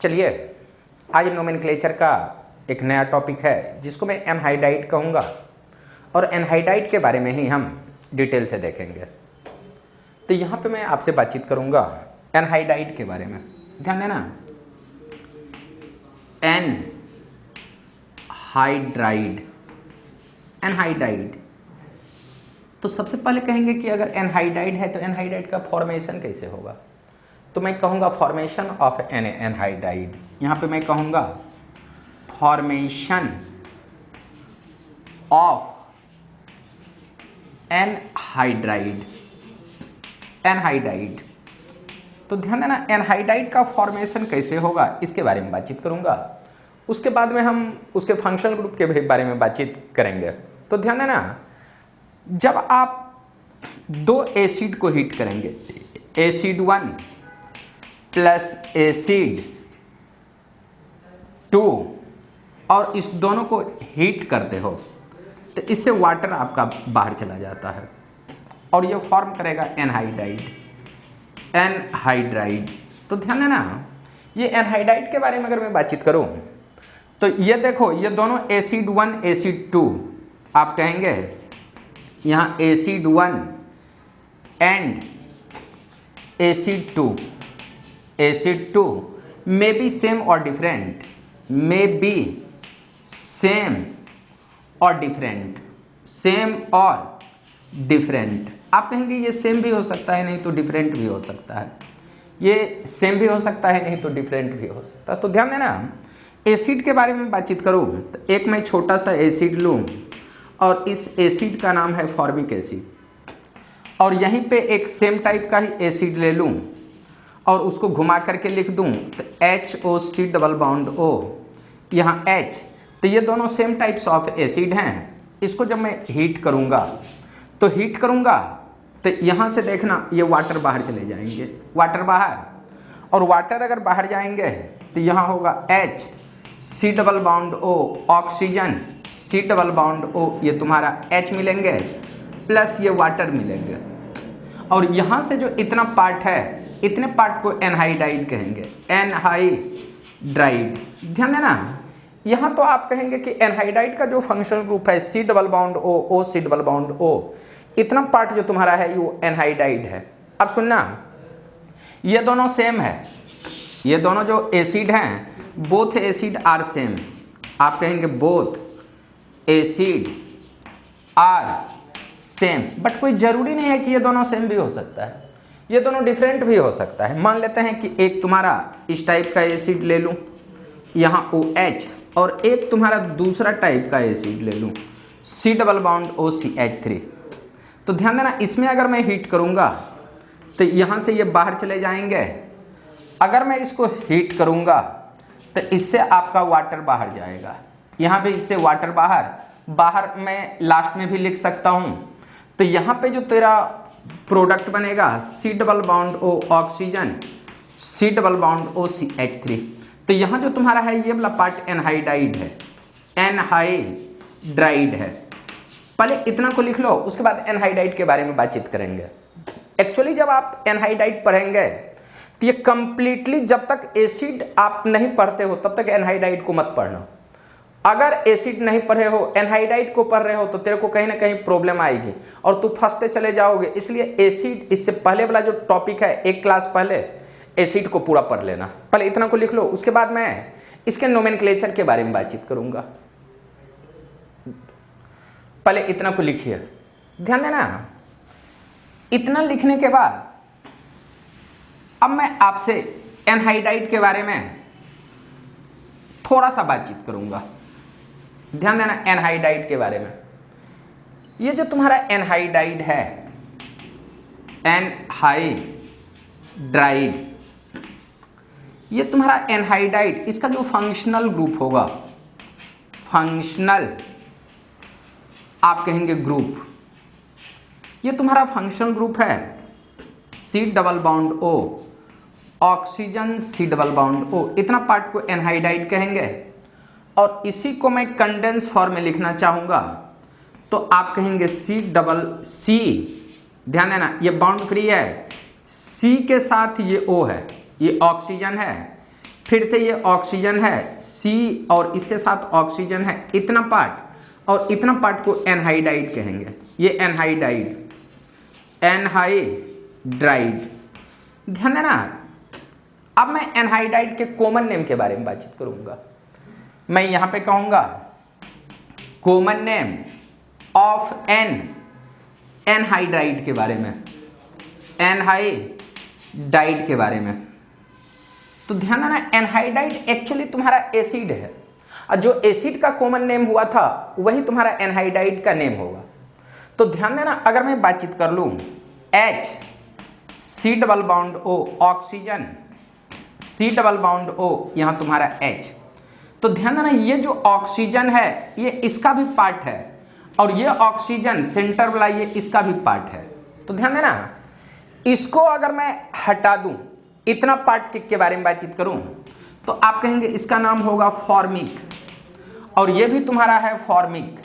चलिए आज नोमेनक्लेचर का एक नया टॉपिक है जिसको मैं एनहाइड्राइड कहूँगा और एनहाइड्राइड के बारे में ही हम डिटेल से देखेंगे। तो यहाँ पे मैं आपसे बातचीत करूँगा एनहाइड्राइड के बारे में। ध्यान देना, एनहाइड्राइड एनहाइड्राइड। तो सबसे पहले कहेंगे कि अगर एनहाइड्राइड है तो एनहाइड्राइड का फॉर्मेशन कैसे होगा। तो मैं कहूँगा फॉर्मेशन ऑफ एन एनहाइड्राइड। यहाँ पे मैं कहूँगा फॉर्मेशन ऑफ एनहाइड्राइड एनहाइड्राइड। तो ध्यान देना, एनहाइड्राइड का फॉर्मेशन कैसे होगा इसके बारे में बातचीत करूँगा। उसके बाद में हम उसके फंक्शनल ग्रुप के भी बारे में बातचीत करेंगे। तो ध्यान देना, जब आप दो एसिड को हीट करेंगे, एसिड 1 प्लस एसिड 2, और इस दोनों को हीट करते हो तो इससे वाटर आपका बाहर चला जाता है और ये फॉर्म करेगा एनहाइड्राइड एनहाइड्राइड। तो ध्यान देना, ये एनहाइड्राइड के बारे में अगर मैं बातचीत करूं तो ये देखो, ये दोनों एसिड 1 एसिड 2 आप कहेंगे यहाँ acid 1 and acid 2 acid 2 may be same और डिफरेंट, मे बी सेम और डिफरेंट, सेम और डिफरेंट। आप कहेंगे ये सेम भी हो सकता है, नहीं तो डिफरेंट भी हो सकता है। ये सेम भी हो सकता है, नहीं तो डिफरेंट भी हो सकता है। तो ध्यान देना, एसिड के बारे में बातचीत करूँ तो एक मैं छोटा सा एसिड लूँ और इस एसिड का नाम है फॉर्मिक एसिड, और यहीं पे एक सेम टाइप का ही एसिड ले लूँ और उसको घुमा करके लिख दूँ तो HOC डबल बॉन्ड O, यहाँ H। तो ये दोनों सेम टाइप्स ऑफ एसिड हैं। इसको जब मैं हीट करूँगा तो यहाँ से देखना ये वाटर बाहर चले जाएंगे, वाटर बाहर, और वाटर अगर बाहर जाएंगे तो यहाँ होगा HC double bond O, oxygen C double bond O, ये तुम्हारा H मिलेंगे प्लस ये वाटर मिलेंगे, और यहाँ से जो इतना पार्ट है इतने पार्ट को एनहाइड्राइड कहेंगे, एनहाइड्राइड। ध्यान देना, यहाँ तो आप कहेंगे कि एनहाइड्राइड का जो फंक्शनल ग्रुप है C double bond O, OC double bond O, इतना पार्ट जो तुम्हारा है वो एनहाइड्राइड है। अब सुनना, ये दोनों सेम है, ये दोनों जो एसिड हैं बोथ एसिड आर सेम। आप कहेंगे both acid are same, but कोई जरूरी नहीं है कि ये दोनों सेम भी हो सकता है, ये दोनों डिफरेंट भी हो सकता है। मान लेते हैं कि एक तुम्हारा इस टाइप का एसिड ले लूँ यहाँ OH, और एक तुम्हारा दूसरा टाइप का एसिड ले लूँ C डबल बॉन्ड OCH3। तो ध्यान देना, इसमें अगर मैं हीट करूँगा तो यहाँ से ये बाहर चले जाएंगे। अगर मैं इसको हीट करूँगा तो इससे आपका वाटर बाहर जाएगा, यहाँ पे इससे वाटर बाहर मैं लास्ट में भी लिख सकता हूँ। तो यहाँ पे जो तेरा प्रोडक्ट बनेगा C double bond O, oxygen C double bond OCH3। तो यहाँ जो तुम्हारा है ये वाला पार्ट एनहाइड्राइड है, एनहाइड्राइड है। पहले इतना को लिख लो, उसके बाद एनहाइड्राइड के बारे में बातचीत करेंगे। एक्चुअली जब आप एनहाइड्राइड पढ़ेंगे तो ये कंप्लीटली, जब तक एसिड आप नहीं पढ़ते हो तब तक एनहाइड्राइड को मत पढ़ना। अगर एसिड नहीं पढ़े हो, एनहाइड्राइड को पढ़ रहे हो, तो तेरे को कहीं ना कहीं प्रॉब्लम आएगी और तू फंसते चले जाओगे। इसलिए एसिड, इससे पहले वाला जो टॉपिक है एक क्लास पहले एसिड को पूरा पढ़ लेना। पहले इतना को लिख लो, उसके बाद मैं इसके नोमेनक्लेचर के बारे में बातचीत करूंगा। पहले इतना को लिखिए। ध्यान देना, इतना लिखने के बाद अब मैं आपसे एनहाइड्राइड के बारे में थोड़ा सा बातचीत करूंगा। ध्यान देना, एनहाइड्राइड के बारे में, ये जो तुम्हारा एनहाइड्राइड है, एनहाइड्राइड, ये तुम्हारा एनहाइड्राइड, इसका जो फंक्शनल ग्रुप होगा, फंक्शनल आप कहेंगे ग्रुप, ये तुम्हारा फंक्शनल ग्रुप है C double bond O, oxygen C double bond O, इतना पार्ट को एनहाइड्राइड कहेंगे। और इसी को मैं कंडेंस फॉर्म में लिखना चाहूँगा तो आप कहेंगे C डबल C। ध्यान देना, ये बाउंड फ्री है, C के साथ ये O है, ये ऑक्सीजन है, फिर से ये ऑक्सीजन है C और इसके साथ ऑक्सीजन है, इतना पार्ट और इतना पार्ट को एनहाइड्राइड कहेंगे। ये एनहाइड्राइड, एनहाइड्राइड, ध्यान देना। अब मैं एनहाइड्राइड के कॉमन नेम के बारे में बातचीत करूंगा। मैं यहां पे कहूंगा कॉमन नेम ऑफ एनहाइड्राइड के बारे में, एनहाइड्राइड के बारे में। तो ध्यान देना, एनहाइड्राइड एक्चुअली तुम्हारा एसिड है और जो एसिड का कॉमन नेम हुआ था वही तुम्हारा एनहाइड्राइड का नेम होगा। तो ध्यान देना, अगर मैं बातचीत कर लूं H C double bond O oxygen, C double bond O यहां तुम्हारा H, तो ध्यान देना ये जो ऑक्सीजन है ये इसका भी पार्ट है और ये ऑक्सीजन सेंटर वाला ये इसका भी पार्ट है। तो ध्यान देना, इसको अगर मैं हटा दूं, इतना पार्ट के बारे में बातचीत करूं, तो आप कहेंगे इसका नाम होगा फॉर्मिक और ये भी तुम्हारा है फॉर्मिक,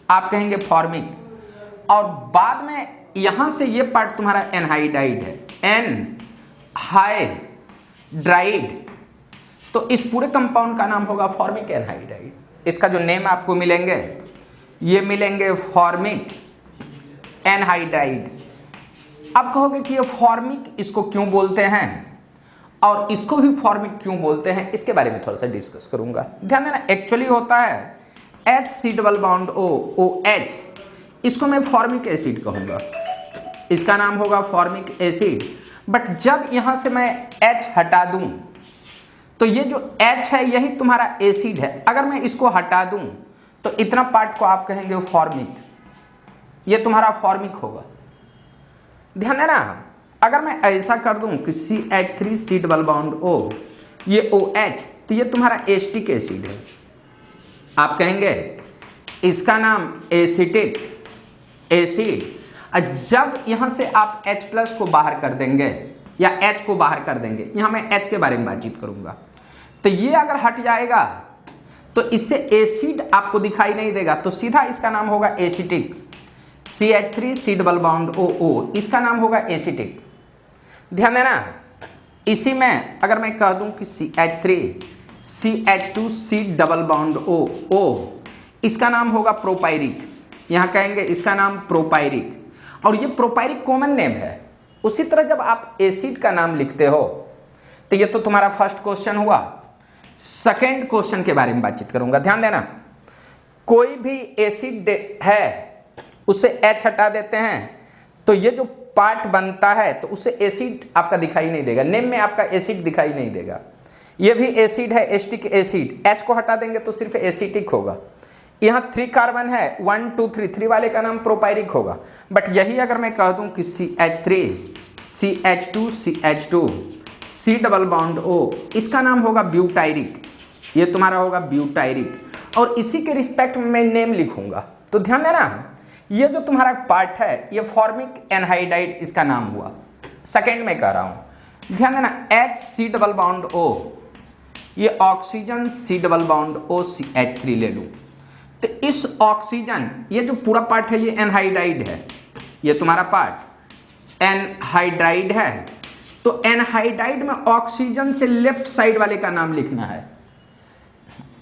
आप कहेंगे फॉर्मिक। और बाद में यहां से ये पार्ट तुम्हारा एनहाइड्राइड है, एनहाइड्राइड। तो इस पूरे कंपाउंड का नाम होगा फॉर्मिक एनहाइड्राइड। इसका जो नेम आपको मिलेंगे ये मिलेंगे फॉर्मिक एनहाइड्राइड। अब कहोगे कि ये फॉर्मिक इसको क्यों बोलते हैं और इसको भी फॉर्मिक क्यों बोलते हैं, इसके बारे में थोड़ा सा डिस्कस करूंगा। ध्यान देना, एक्चुअली होता है HC double bond O OH, इसको मैं फॉर्मिक एसिड कहूंगा, इसका नाम होगा फॉर्मिक एसिड। बट जब यहां से मैं H हटा दूं तो ये जो H है यही तुम्हारा एसिड है। अगर मैं इसको हटा दूं तो इतना पार्ट को आप कहेंगे फॉर्मिक, ये तुम्हारा फॉर्मिक होगा। ध्यान देना, अगर मैं ऐसा कर दूं कि CH3 C double bond O ये OH, तो ये तुम्हारा एसिटिक एसिड है, आप कहेंगे इसका नाम एसिटिक एसिड। जब यहां से आप H प्लस को बाहर कर देंगे या H को बाहर कर देंगे, यहां मैं H के बारे में बातचीत करूंगा, तो ये अगर हट जाएगा तो इससे एसिड आपको दिखाई नहीं देगा, तो सीधा इसका नाम होगा acetic. CH3 C double bond O इसका नाम होगा एसिटिक। ध्यान देना, इसी में अगर मैं कह दूं कि CH3 CH2 C double bond O इसका नाम होगा प्रोपायरिक, यहां कहेंगे इसका नाम प्रोपायरिक, और ये प्रोपायरिक कॉमन नेम है। उसी तरह जब आप एसिड का नाम लिखते हो, तो ये तो तुम्हारा फर्स्ट क्वेश्चन हुआ। सेकंड क्वेश्चन के बारे में बातचीत करूंगा। ध्यान देना, कोई भी एसिड है उसे H हटा देते हैं तो ये जो पार्ट बनता है तो उसे एसिड आपका दिखाई नहीं देगा, नेम में आपका एसिड दिखाई नहीं देगा। ये भी एसिड है, एसिटिक एसिड, H को हटा देंगे तो सिर्फ एसिटिक होगा। यहाँ 3 कार्बन है, 1 2 3, 3 वाले का नाम प्रोपायरिक होगा। बट यही अगर मैं कह दूं कि CH3 CH2 CH2 C double bond O इसका नाम होगा ब्यूटायरिक, ये तुम्हारा होगा ब्यूटायरिक, और इसी के रिस्पेक्ट में मैं नेम लिखूंगा। तो ध्यान देना, ये जो तुम्हारा पार्ट है ये फॉर्मिक एनहाइड्राइड इसका नाम हुआ। सेकेंड में कह रहा हूं, ध्यान देना, HC डबल बॉन्ड O ये oxygen C double bond O CH3 ले लूं, तो इस ऑक्सीजन ये जो पूरा पार्ट है ये एनहाइड्राइड है, ये तुम्हारा पार्ट एनहाइड्राइड है। तो एनहाइड्राइड में ऑक्सीजन से लेफ्ट साइड वाले का नाम लिखना है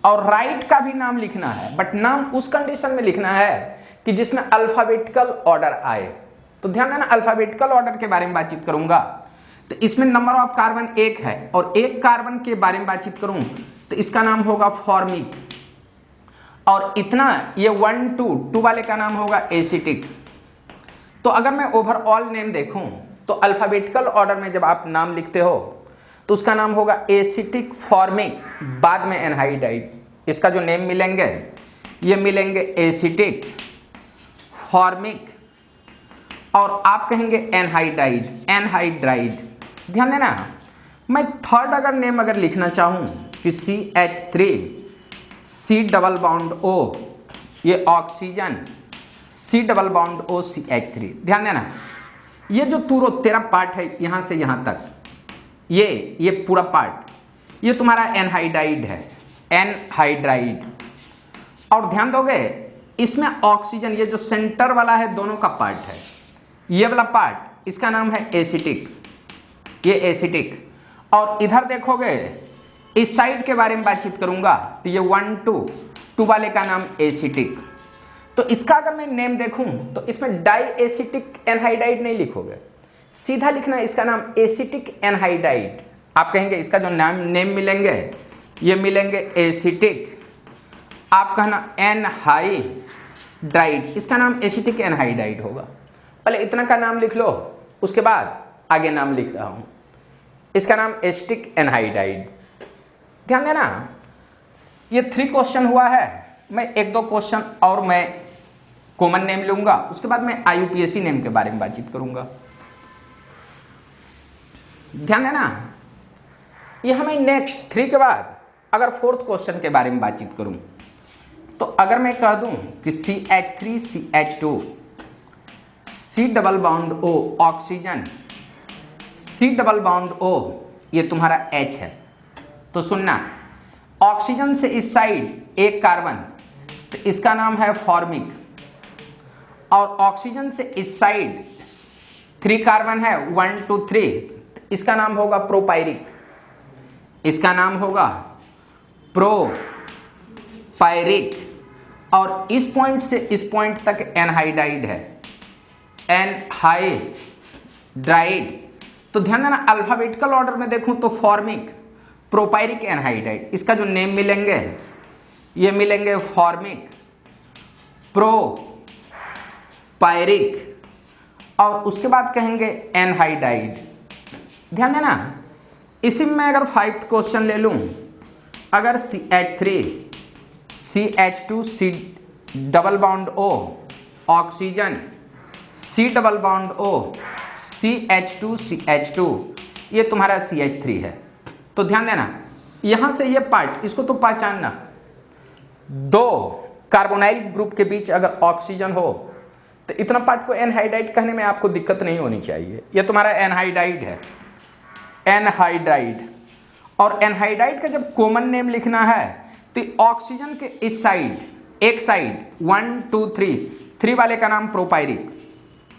और राइट का भी नाम लिखना है, बट नाम उस कंडीशन में लिखना है कि जिसमें अल्फाबेटिकल ऑर्डर आए। तो ध्यान देना, अल्फाबेटिकल ऑर्डर के बारे में बातचीत करूंगा तो इसमें नंबर ऑफ कार्बन 1 है और 1 कार्बन के बारे में बातचीत करूं तो इसका नाम होगा फॉर्मिक, और इतना ये 1 2 वाले का नाम होगा एसिटिक। तो अगर मैं ओवरऑल नेम देखूं तो अल्फाबेटिकल ऑर्डर में जब आप नाम लिखते हो तो उसका नाम होगा एसिटिक फॉर्मिक, बाद में एनहाइड्राइड। इसका जो नेम मिलेंगे ये मिलेंगे एसिटिक फॉर्मिक और आप कहेंगे एनहाइड्राइड, एनहाइड्राइड। ध्यान देना, मैं थर्ड अगर नेम अगर लिखना चाहूं कि CH3 C double bond O ये oxygen C double bond O CH3। ध्यान देना, ये जो तेरा पार्ट है यहां से यहां तक, ये पूरा पार्ट ये तुम्हारा एनहाइड्राइड है, एनहाइड्राइड। और ध्यान दोगे इसमें ऑक्सीजन ये जो सेंटर वाला है दोनों का पार्ट है, ये वाला पार्ट इसका नाम है एसिटिक, ये एसिटिक। और इधर देखोगे इस साइड के बारे में बातचीत करूंगा तो ये 1 2 वाले का नाम एसिटिक। तो इसका अगर मैं नेम देखूं तो इसमें डाई एसिटिक एनहाइडाइड नहीं लिखोगे, सीधा लिखना है इसका नाम एसिटिक एनहाइडाइड। आप कहेंगे इसका जो नेम मिलेंगे ये मिलेंगे एसिटिक, आप कहना एनहाइड्राइड, इसका नाम एसिटिक एनहाइडाइड होगा। पहले इतना का नाम लिख लो, उसके बाद आगे नाम लिख रहा हूं। इसका नाम एसिटिक एनहाइडाइड। ध्यान देना, ये 3 क्वेश्चन हुआ है। मैं 1-2 क्वेश्चन और मैं कॉमन नेम लूंगा, उसके बाद मैं IUPAC नेम के बारे में बातचीत करूंगा। ध्यान देना, ये हमें नेक्स्ट 3 के बाद अगर 4th क्वेश्चन के बारे में बातचीत करूं तो अगर मैं कह दूं कि CH3 CH2 C double bond O oxygen, C double bond O ये तुम्हारा H है, तो सुनना, ऑक्सीजन से इस साइड एक कार्बन तो इसका नाम है फॉर्मिक, और ऑक्सीजन से इस साइड 3 कार्बन है 1 2 3, इसका नाम होगा प्रोपायरिक, इसका नाम होगा प्रोपायरिक। और इस पॉइंट से इस पॉइंट तक एनहाइडाइड है, एनहाइड्राइड। तो ध्यान देना, अल्फाबेटिकल ऑर्डर में देखूं तो फॉर्मिक, प्रोपायरिक, एनहाइड्राइड, इसका जो नेम मिलेंगे ये मिलेंगे फॉर्मिक, प्रोपायरिक, और उसके बाद कहेंगे एनहाइड्राइड। ध्यान देना, इसी में अगर 5th क्वेश्चन ले लूं, अगर CH3 CH2 C double bond O oxygen, C double bond O CH2 CH2 ये तुम्हारा CH3 है। तो ध्यान देना, यहां से ये पार्ट इसको तो पहचानना, 2 कार्बोनाइल ग्रुप के बीच अगर ऑक्सीजन हो तो इतना पार्ट को एनहाइड्राइड कहने में आपको दिक्कत नहीं होनी चाहिए। ये तुम्हारा एनहाइड्राइड है, एनहाइड्राइड। और एनहाइड्राइड का जब कॉमन नेम लिखना है तो ऑक्सीजन के इस साइड, एक साइड 1 2 3 वाले का नाम प्रोपायरिक,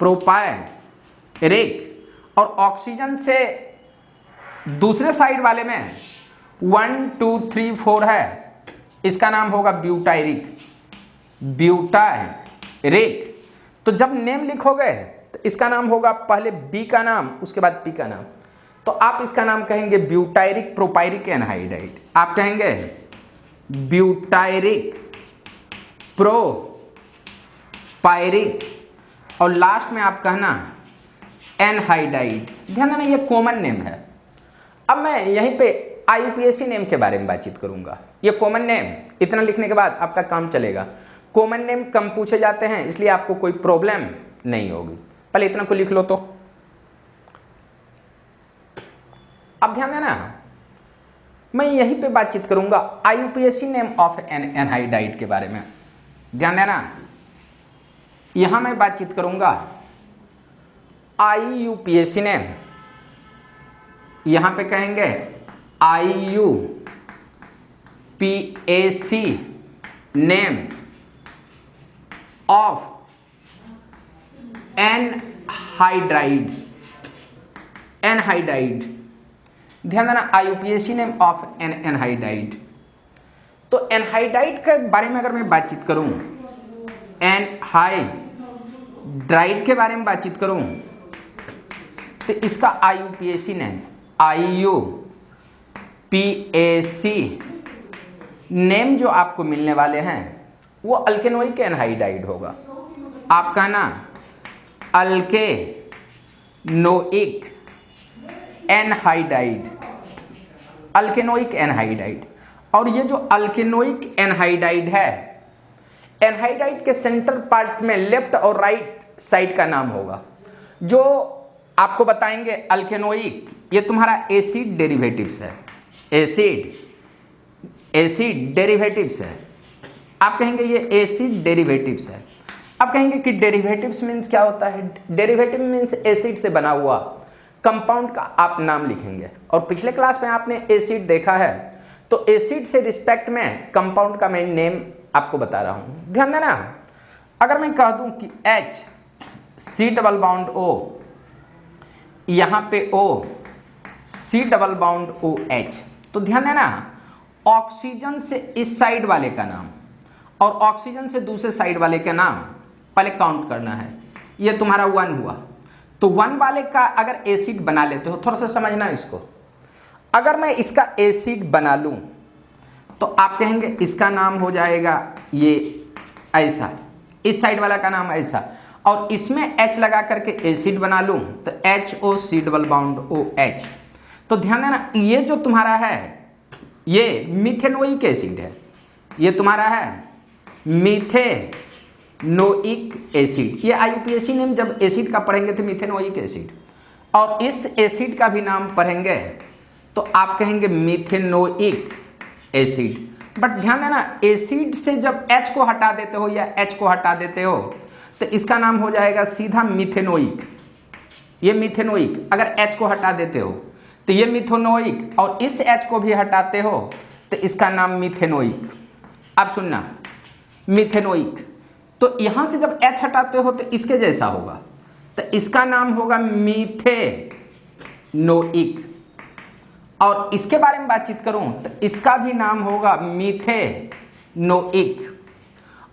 प्रोपायरिक, और ऑक्सीजन से दूसरे साइड वाले में 1 2 3 4 है, इसका नाम होगा ब्यूटायरिक, ब्यूटायरिक। तो जब नेम लिखोगे तो इसका नाम होगा पहले बी का नाम, उसके बाद पी का नाम। तो आप इसका नाम कहेंगे ब्यूटायरिक प्रोपायरिक एनहाइड्राइड, आप कहेंगे ब्यूटायरिक प्रोपायरिक, और लास्ट में आप कहना एनहाइड्राइड। ध्यान देना, ये कॉमन नेम है। अब मैं यहीं पे IUPAC नेम के बारे में बातचीत करूंगा। ये कॉमन नेम, इतना लिखने के बाद आपका काम चलेगा। कॉमन नेम कम पूछे जाते हैं, इसलिए आपको कोई प्रॉब्लम नहीं होगी। पहले इतना को लिख लो। तो अब ध्यान देना, मैं यहीं पे बातचीत करूंगा IUPAC name of an anhydride के बारे में। ध्यान देना, यहां मैं बातचीत करूंगा IUPAC नेम, यहां पे कहेंगे IUPAC name of anhydride, anhydride. ध्यान देना, IUPAC name of an anhydride. तो एनहाइड्राइड के बारे में अगर मैं बातचीत करूं, एनहाइड्राइड के बारे में बातचीत करूं तो इसका IUPAC नेम, IUPAC नेम जो आपको मिलने वाले हैं वो अल्केनोइक एनहाइड्राइड होगा। आप कहना अल्केनोइक एनहाइड्राइड, अल्केनोइक एनहाइड्राइड। और ये जो अल्केनोइक एनहाइड्राइड है, एनहाइड्राइड के सेंटर पार्ट में लेफ्ट और राइट साइड का नाम होगा, जो आपको बताएंगे अल्केनोइक, ये तुम्हारा एसिड डेरिवेटिव्स है, एसिड डेरिवेटिव्स है। आप कहेंगे ये एसिड डेरिवेटिव्स है। आप कहेंगे कि डेरिवेटिव्स मीन्स क्या होता है? डेरिवेटिव मीन्स एसिड से बना हुआ कंपाउंड का आप नाम लिखेंगे। और पिछले क्लास में आपने एसिड देखा है, तो एसिड से रिस्पेक्ट में कंपाउंड का मैं नेम आपको बता रहा हूं। ध्यान देना, अगर मैं कह दूं कि H C double bond O, यहां पे O C double bond OH, तो तो ध्यान देना, ऑक्सीजन से इस साइड वाले का नाम और ऑक्सीजन से दूसरे साइड वाले का नाम पहले काउंट करना है। ये तुम्हारा 1 हुआ, तो 1 वाले का अगर एसिड बना लेते हो, थोड़ा सा समझना इसको, अगर मैं इसका एसिड बना लूं तो आप कहेंगे इसका नाम हो जाएगा ये ऐसा, इस साइड वाला का नाम ऐसा, और इसमें H लगा करके एसिड बना लूं तो HOC डबल बाउंड OH। तो ध्यान देना, ये जो तुम्हारा है ये मिथेनोइक एसिड है, ये तुम्हारा है मिथेनोइक एसिड। ये IUPAC नेम जब एसिड का पढ़ेंगे तो मिथेनोइक एसिड, और इस एसिड का भी नाम पढ़ेंगे तो आप कहेंगे मिथेनोइक एसिड। बट ध्यान देना, एसिड से जब H को हटा देते हो या H को हटा देते हो तो इसका नाम हो जाएगा सीधा मिथेनोइक। ये मिथेनोइक, अगर H को हटा देते हो तो ये मिथेनोइक, और इस H को भी हटाते हो तो इसका नाम मिथेनोइक। अब सुनना, मिथेनोइक, तो यहां से जब H हटाते हो तो इसके जैसा होगा, तो इसका नाम होगा मिथेनोइक। और इसके बारे में बातचीत करूं तो इसका भी नाम होगा मिथेनोइक।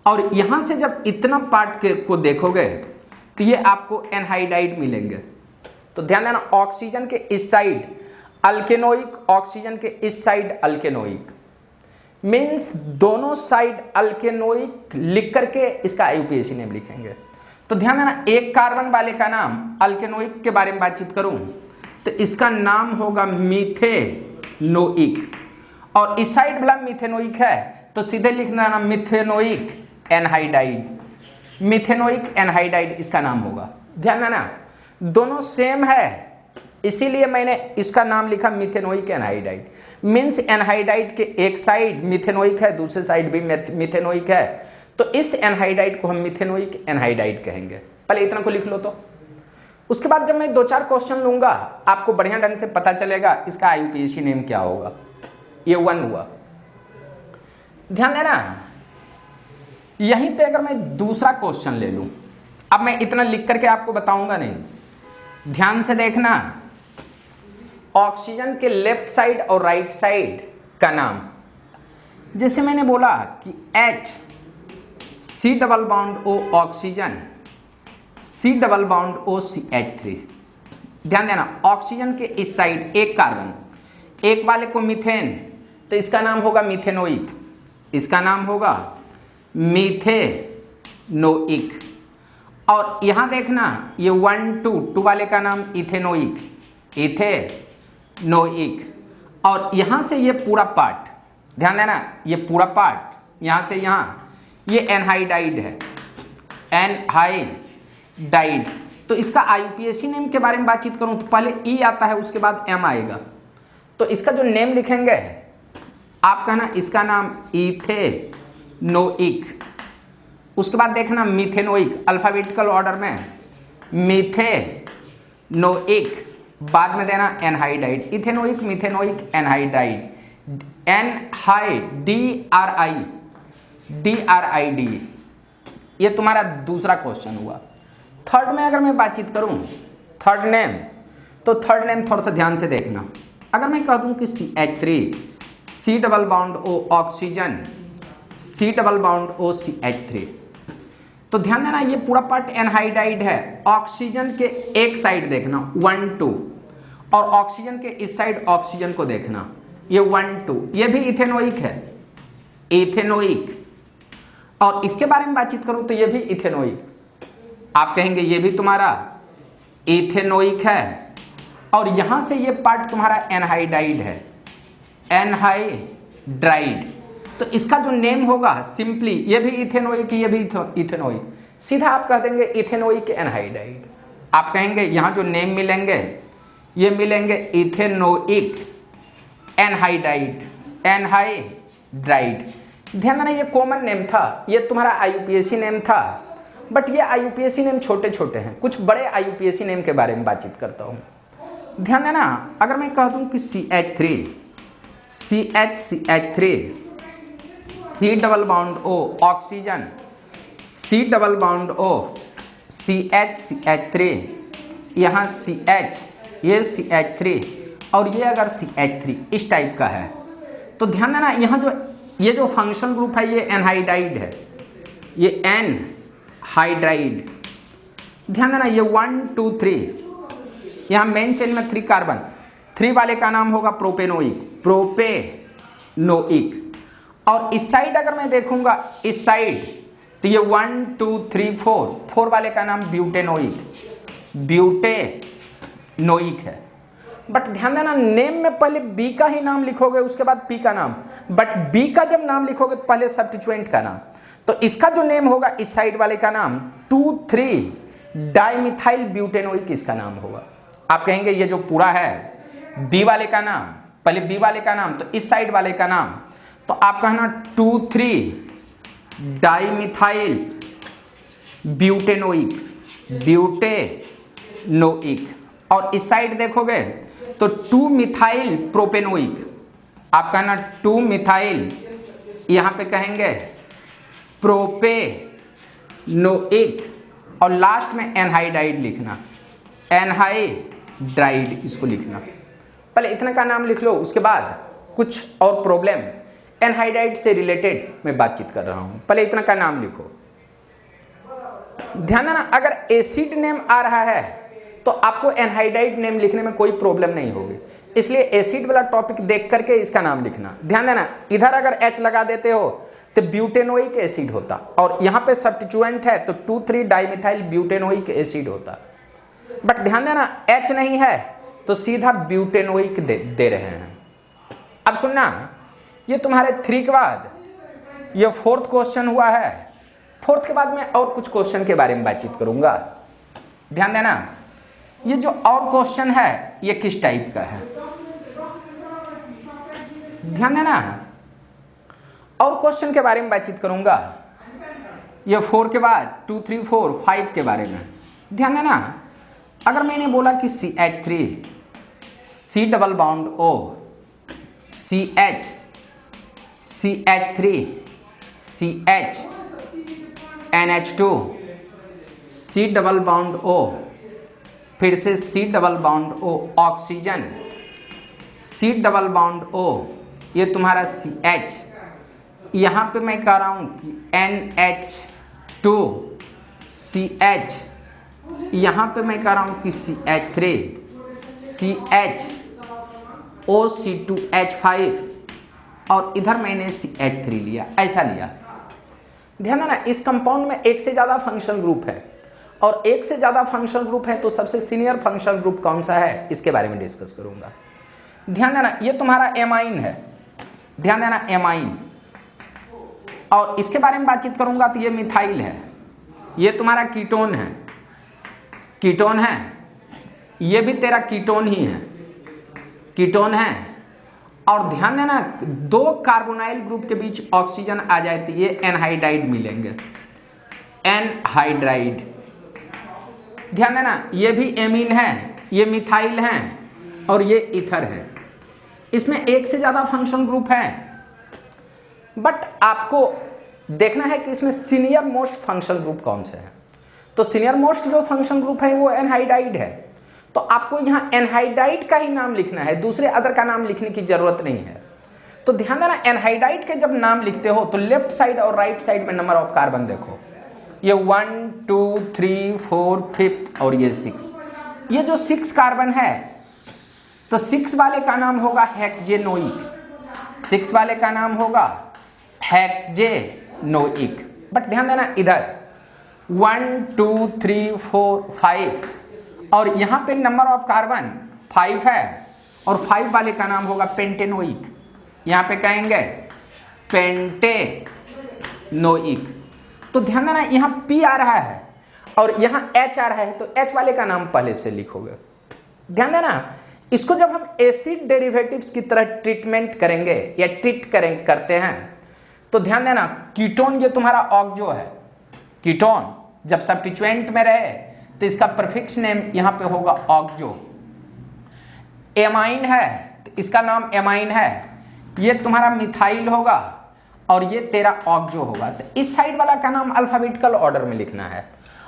और यहां से जब इतना पार्ट को देखोगे तो ये आपको एनहाइडाइड मिलेंगे। तो ध्यान देना, ऑक्सीजन के इस साइड अल्केनोइक, ऑक्सीजन के इस साइड अल्केनोइक, मीन्स दोनों साइड अल्केनोइक लिख करके इसका IUPAC नेम लिखेंगे। तो ध्यान देना, एक कार्बन वाले का नाम अल्केनोइक के बारे में बातचीत करूं तो इसका नाम होगा मिथेनोइक, और इस साइड वाला मिथेनोइक है तो सीधे लिखना ना मिथेनोइक एनहाइडाइड, मिथेनोइक एनहाइडाइड इसका नाम होगा। ध्यान देना, दोनों सेम है, इसीलिए मैंने इसका नाम लिखा मिथेनोइक एनहाइडाइड। मीन्स एनहाइडाइड के एक साइड मिथेनोइक है, दूसरे साइड भी मिथेनोइक है, तो इस एनहाइडाइड को हम मिथेनोइक एनहाइडाइड कहेंगे। पहले इतना को लिख लो। तो उसके बाद जब मैं 2-4 क्वेश्चन लूंगा आपको बढ़िया ढंग से पता चलेगा इसका IUPAC नेम क्या होगा। ये 1 हुआ। ध्यान देना, यहीं पे अगर मैं दूसरा क्वेश्चन ले लूं, अब मैं इतना लिख करके आपको बताऊंगा नहीं, ध्यान से देखना, ऑक्सीजन के लेफ्ट साइड और राइट साइड का नाम, जैसे मैंने बोला कि HC double bond O oxygen, C double bond O CH3। ध्यान देना, ऑक्सीजन के इस साइड एक कार्बन, एक वाले को मीथेन, तो इसका नाम होगा मिथेनोइक, इसका नाम होगा मिथेनोइक। और यहां देखना, ये 1-2 वाले का नाम इथेनोइक, इथेनोइक। और यहां से ये पूरा पार्ट, ध्यान देना, ये पूरा पार्ट यहां से यहां, ये एनहाइडाइड है, एनहाइडाइड। तो इसका IUPAC नेम के बारे में बातचीत करूं तो पहले E आता है, उसके बाद M आएगा। तो इसका जो नेम लिखेंगे आप कहना इसका नाम इथेनोइक, उसके बाद देखना मिथेनोइक, अल्फाबेटिकल ऑर्डर में मिथेनोइक, बाद में देना एनहाइडाइड, इथेनोइक, मिथेनोइक, एनहाइडाइड, DRID। ये तुम्हारा दूसरा क्वेश्चन हुआ। थर्ड में अगर मैं बातचीत करूं, थर्ड नेम, तो थर्ड नेम थोड़ा सा ध्यान से देखना। अगर मैं कह दूं कि CH3, C double bond O oxygen, C double bond O CH3, तो ध्यान देना ये पूरा पार्ट एनहाइडाइड है। ऑक्सीजन के एक साइड देखना 1-2, और ऑक्सीजन के इस साइड ऑक्सीजन को देखना, ये 1-2, ये भी इथेनोइक है, इथेनोइक। और इसके बारे में बातचीत करूं तो ये भी इथेनोइक, आप कहेंगे ये भी तुम्हारा इथेनोइक है। और यहां से ये पार्ट तुम्हारा एनहाइडाइड है, एनहाइड्राइड। तो इसका जो नेम होगा सिंपली, ये भी इथेनोइक, ये भी इथेनोइक, सीधा आप कह देंगे इथेनोइक एनहाइडाइड। आप कहेंगे यहां जो नेम मिलेंगे ये मिलेंगे इथेनोइक एनहाइडाइड, एनहाइड्राइड। ध्यान देना, ये कॉमन नेम था, ये तुम्हारा IUPAC नेम था, बट ये IUPAC नेम छोटे छोटे हैं। कुछ बड़े IUPAC नेम के बारे में बातचीत करता हूं। ध्यान देना, अगर मैं कह दूं कि CH3, CH3, C double bond O oxygen, C double bond O CH3, यहाँ CH, ये CH3, और ये अगर CH3 इस टाइप का है तो ध्यान देना यहाँ जो ये जो फंक्शनल ग्रुप है ये एनहाइड्राइड है, ये एनहाइड्राइड। ध्यान देना ये 1 2 3 यहाँ मेन चेन में 3 कार्बन, 3 वाले का नाम होगा प्रोपेनोइक, प्रोपेनोइक। और इस साइड अगर मैं देखूंगा इस साइड तो ये 1 2 3 4 वाले का नाम ब्यूटेनोइक, ब्यूटेनोइक है। बट ध्यान देना नेम में पहले बी का ही नाम लिखोगे उसके बाद पी का नाम, बट बी का जब नाम लिखोगे तो पहले सब्स्टिट्यूएंट का नाम। तो इसका जो नेम होगा इस साइड वाले का नाम 2 3 डाइमिथाइल ब्यूटेनोइक इसका नाम होगा। आप कहेंगे ये जो पूरा है बी वाले का नाम, पहले बी वाले का नाम तो इस साइड वाले का नाम, तो आप कहना 2 3 डाइमिथाइल ब्यूटेनोइक, ब्यूटेनोइक। और इस साइड देखोगे तो 2 मिथाइल प्रोपेनोइक, आप कहना 2 मिथाइल, यहां पे कहेंगे प्रोपेनोइक। और लास्ट में एनहाइड्राइड लिखना, एनहाइड्राइड इसको लिखना। पहले इतना का नाम लिख लो, उसके बाद कुछ और प्रॉब्लम एनहाइड्राइड से रिलेटेड मैं बातचीत कर रहा हूं। पहले इतना का नाम लिखो। ध्यान देना अगर एसिड नेम आ रहा है तो आपको एनहाइड्राइड नेम लिखने में कोई प्रॉब्लम नहीं होगी, इसलिए एसिड वाला टॉपिक देख करके इसका नाम लिखना। ध्यान देना इधर अगर H लगा देते हो तो ब्यूटेनोइक एसिड होता, और यहाँ पे सब्स्टिट्यूएंट है तो 2 3 डाइमिथाइल ब्यूटेनोइक एसिड होता। बट ध्यान देना H नहीं है तो सीधा ब्यूटेनोइक दे रहे हैं। अब सुनना, ये तुम्हारे 3 के बाद ये 4th क्वेश्चन हुआ है। 4th के बाद मैं और कुछ क्वेश्चन के बारे में बातचीत करूंगा। ध्यान देना ये जो और क्वेश्चन है ये किस टाइप का है, ध्यान देना और क्वेश्चन के बारे में बातचीत करूंगा। ये 4 के बाद 2 3 4 5 के बारे में ध्यान देना। अगर मैंने बोला कि CH3 C double bond O, CH, CH3 CH, NH2 C double bond O, फिर से C double bond O, oxygen C double bond O, ये तुम्हारा CH, यहाँ पे मैं कह रहा हूँ कि NH2 CH, यहाँ पे मैं कह रहा हूँ कि CH3 CH OC2H5, और इधर मैंने CH3 लिया, ऐसा लिया। ध्यान देना इस कंपाउंड में एक से ज़्यादा फंक्शनल ग्रुप है, और एक से ज़्यादा फंक्शनल ग्रुप है तो सबसे सीनियर फंक्शनल ग्रुप कौन सा है इसके बारे में डिस्कस करूंगा। ध्यान देना ये तुम्हारा एमाइन है, ध्यान देना एमाइन, और इसके बारे में बातचीत करूंगा तो ये मिथाइल है, ये तुम्हारा कीटोन है, कीटोन है, ये भी तेरा कीटोन ही है, कीटोन है। और ध्यान देना 2 कार्बोनाइल ग्रुप के बीच ऑक्सीजन आ जाए तो ये एनहाइड्राइड मिलेंगे, एनहाइड्राइड। ध्यान देना ये भी एमीन है, ये मिथाइल है, और ये ईथर है। इसमें एक से ज़्यादा फंक्शनल ग्रुप है, बट आपको देखना है कि इसमें सीनियर मोस्ट फंक्शनल ग्रुप कौन से है। तो सीनियर मोस्ट जो फंक्शनल ग्रुप है वो एनहाइड्राइड है, तो आपको यहाँ एनहाइड्राइड का ही नाम लिखना है, दूसरे अदर का नाम लिखने की जरूरत नहीं है। तो ध्यान देना एनहाइड्राइड के जब नाम लिखते हो तो लेफ्ट साइड और राइट साइड में नंबर ऑफ कार्बन देखो, ये 1 2 3 4 5 और ये 6, ये जो 6 कार्बन है तो 6 वाले का नाम होगा हेक्जेनोइक, 6 वाले का नाम होगा हेक्जेनोइक। बट ध्यान देना इधर 1 2 3 4 5 और यहाँ पे नंबर ऑफ कार्बन 5 है, और 5 वाले का नाम होगा पेंटेनोइक, यहाँ पे कहेंगे पेंटेनोइक। तो ध्यान देना यहाँ P आ रहा है और यहाँ H आ रहा है, तो H वाले का नाम पहले से लिखोगे। ध्यान देना इसको जब हम एसिड डेरिवेटिव्स की तरह ट्रीटमेंट करेंगे या करते हैं तो ध्यान देना कीटोन ये तुम्हारा ऑक्जो है, कीटोन जब सब्स्टिट्यूएंट में रहे तो इसका प्रीफिक्स नेम यहाँ पे होगा ऑक्जो। एमाइन है तो इसका नाम एमाइन है, ये तुम्हारा मिथाइल होगा और ये तेरा ऑक्जो होगा। तो इस साइड वाला का नाम अल्फाबेटिकल ऑर्डर में लिखना है,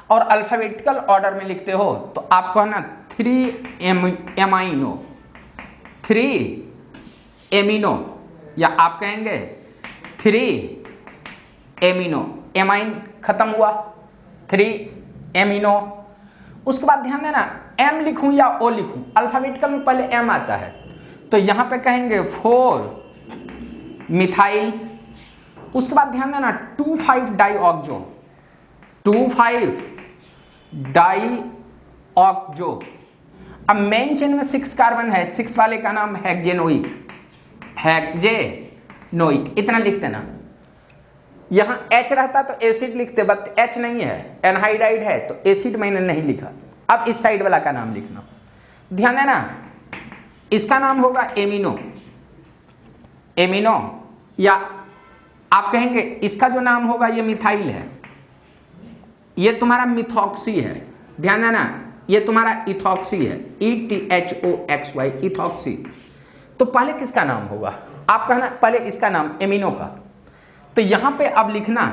और अल्फाबेटिकल ऑर्डर में लिखते हो तो आपको है ना 3 एमाइनो, 3 एमिनो, या आप कहेंगे 3 एमिनो, एमाइन खत्म हुआ, 3 एमिनो। उसके बाद ध्यान देना, एम लिखूं या ओ लिखूं, अल्फाबेटिकल में पहले एम आता है, तो यहां पे कहेंगे 4 मिथाइल। उसके बाद ध्यान देना 2,5 डाईऑक्सो, 2,5 डाईऑक्सो। अब मेन चेन में 6 कार्बन है, 6 वाले का नाम हेक्जेनोइक, हेक्जेनोइक, इतना लिख देना। यहां H रहता तो एसिड लिखते, बट H नहीं है, एनहाइड्राइड है, तो एसिड मैंने नहीं लिखा। अब इस साइड वाला का नाम लिखना, ध्यान देना, इसका नाम होगा एमिनो, एमिनो, या आप कहेंगे इसका जो नाम होगा ये मिथाइल है, ये तुम्हारा मिथॉक्सी है, ध्यान देना, ये तुम्हारा इथॉक्सी है, ETHOXY, इथॉक्सी। तो पहले किसका नाम होगा, आप कहना पहले इसका नाम एमिनो का, तो यहां पे अब लिखना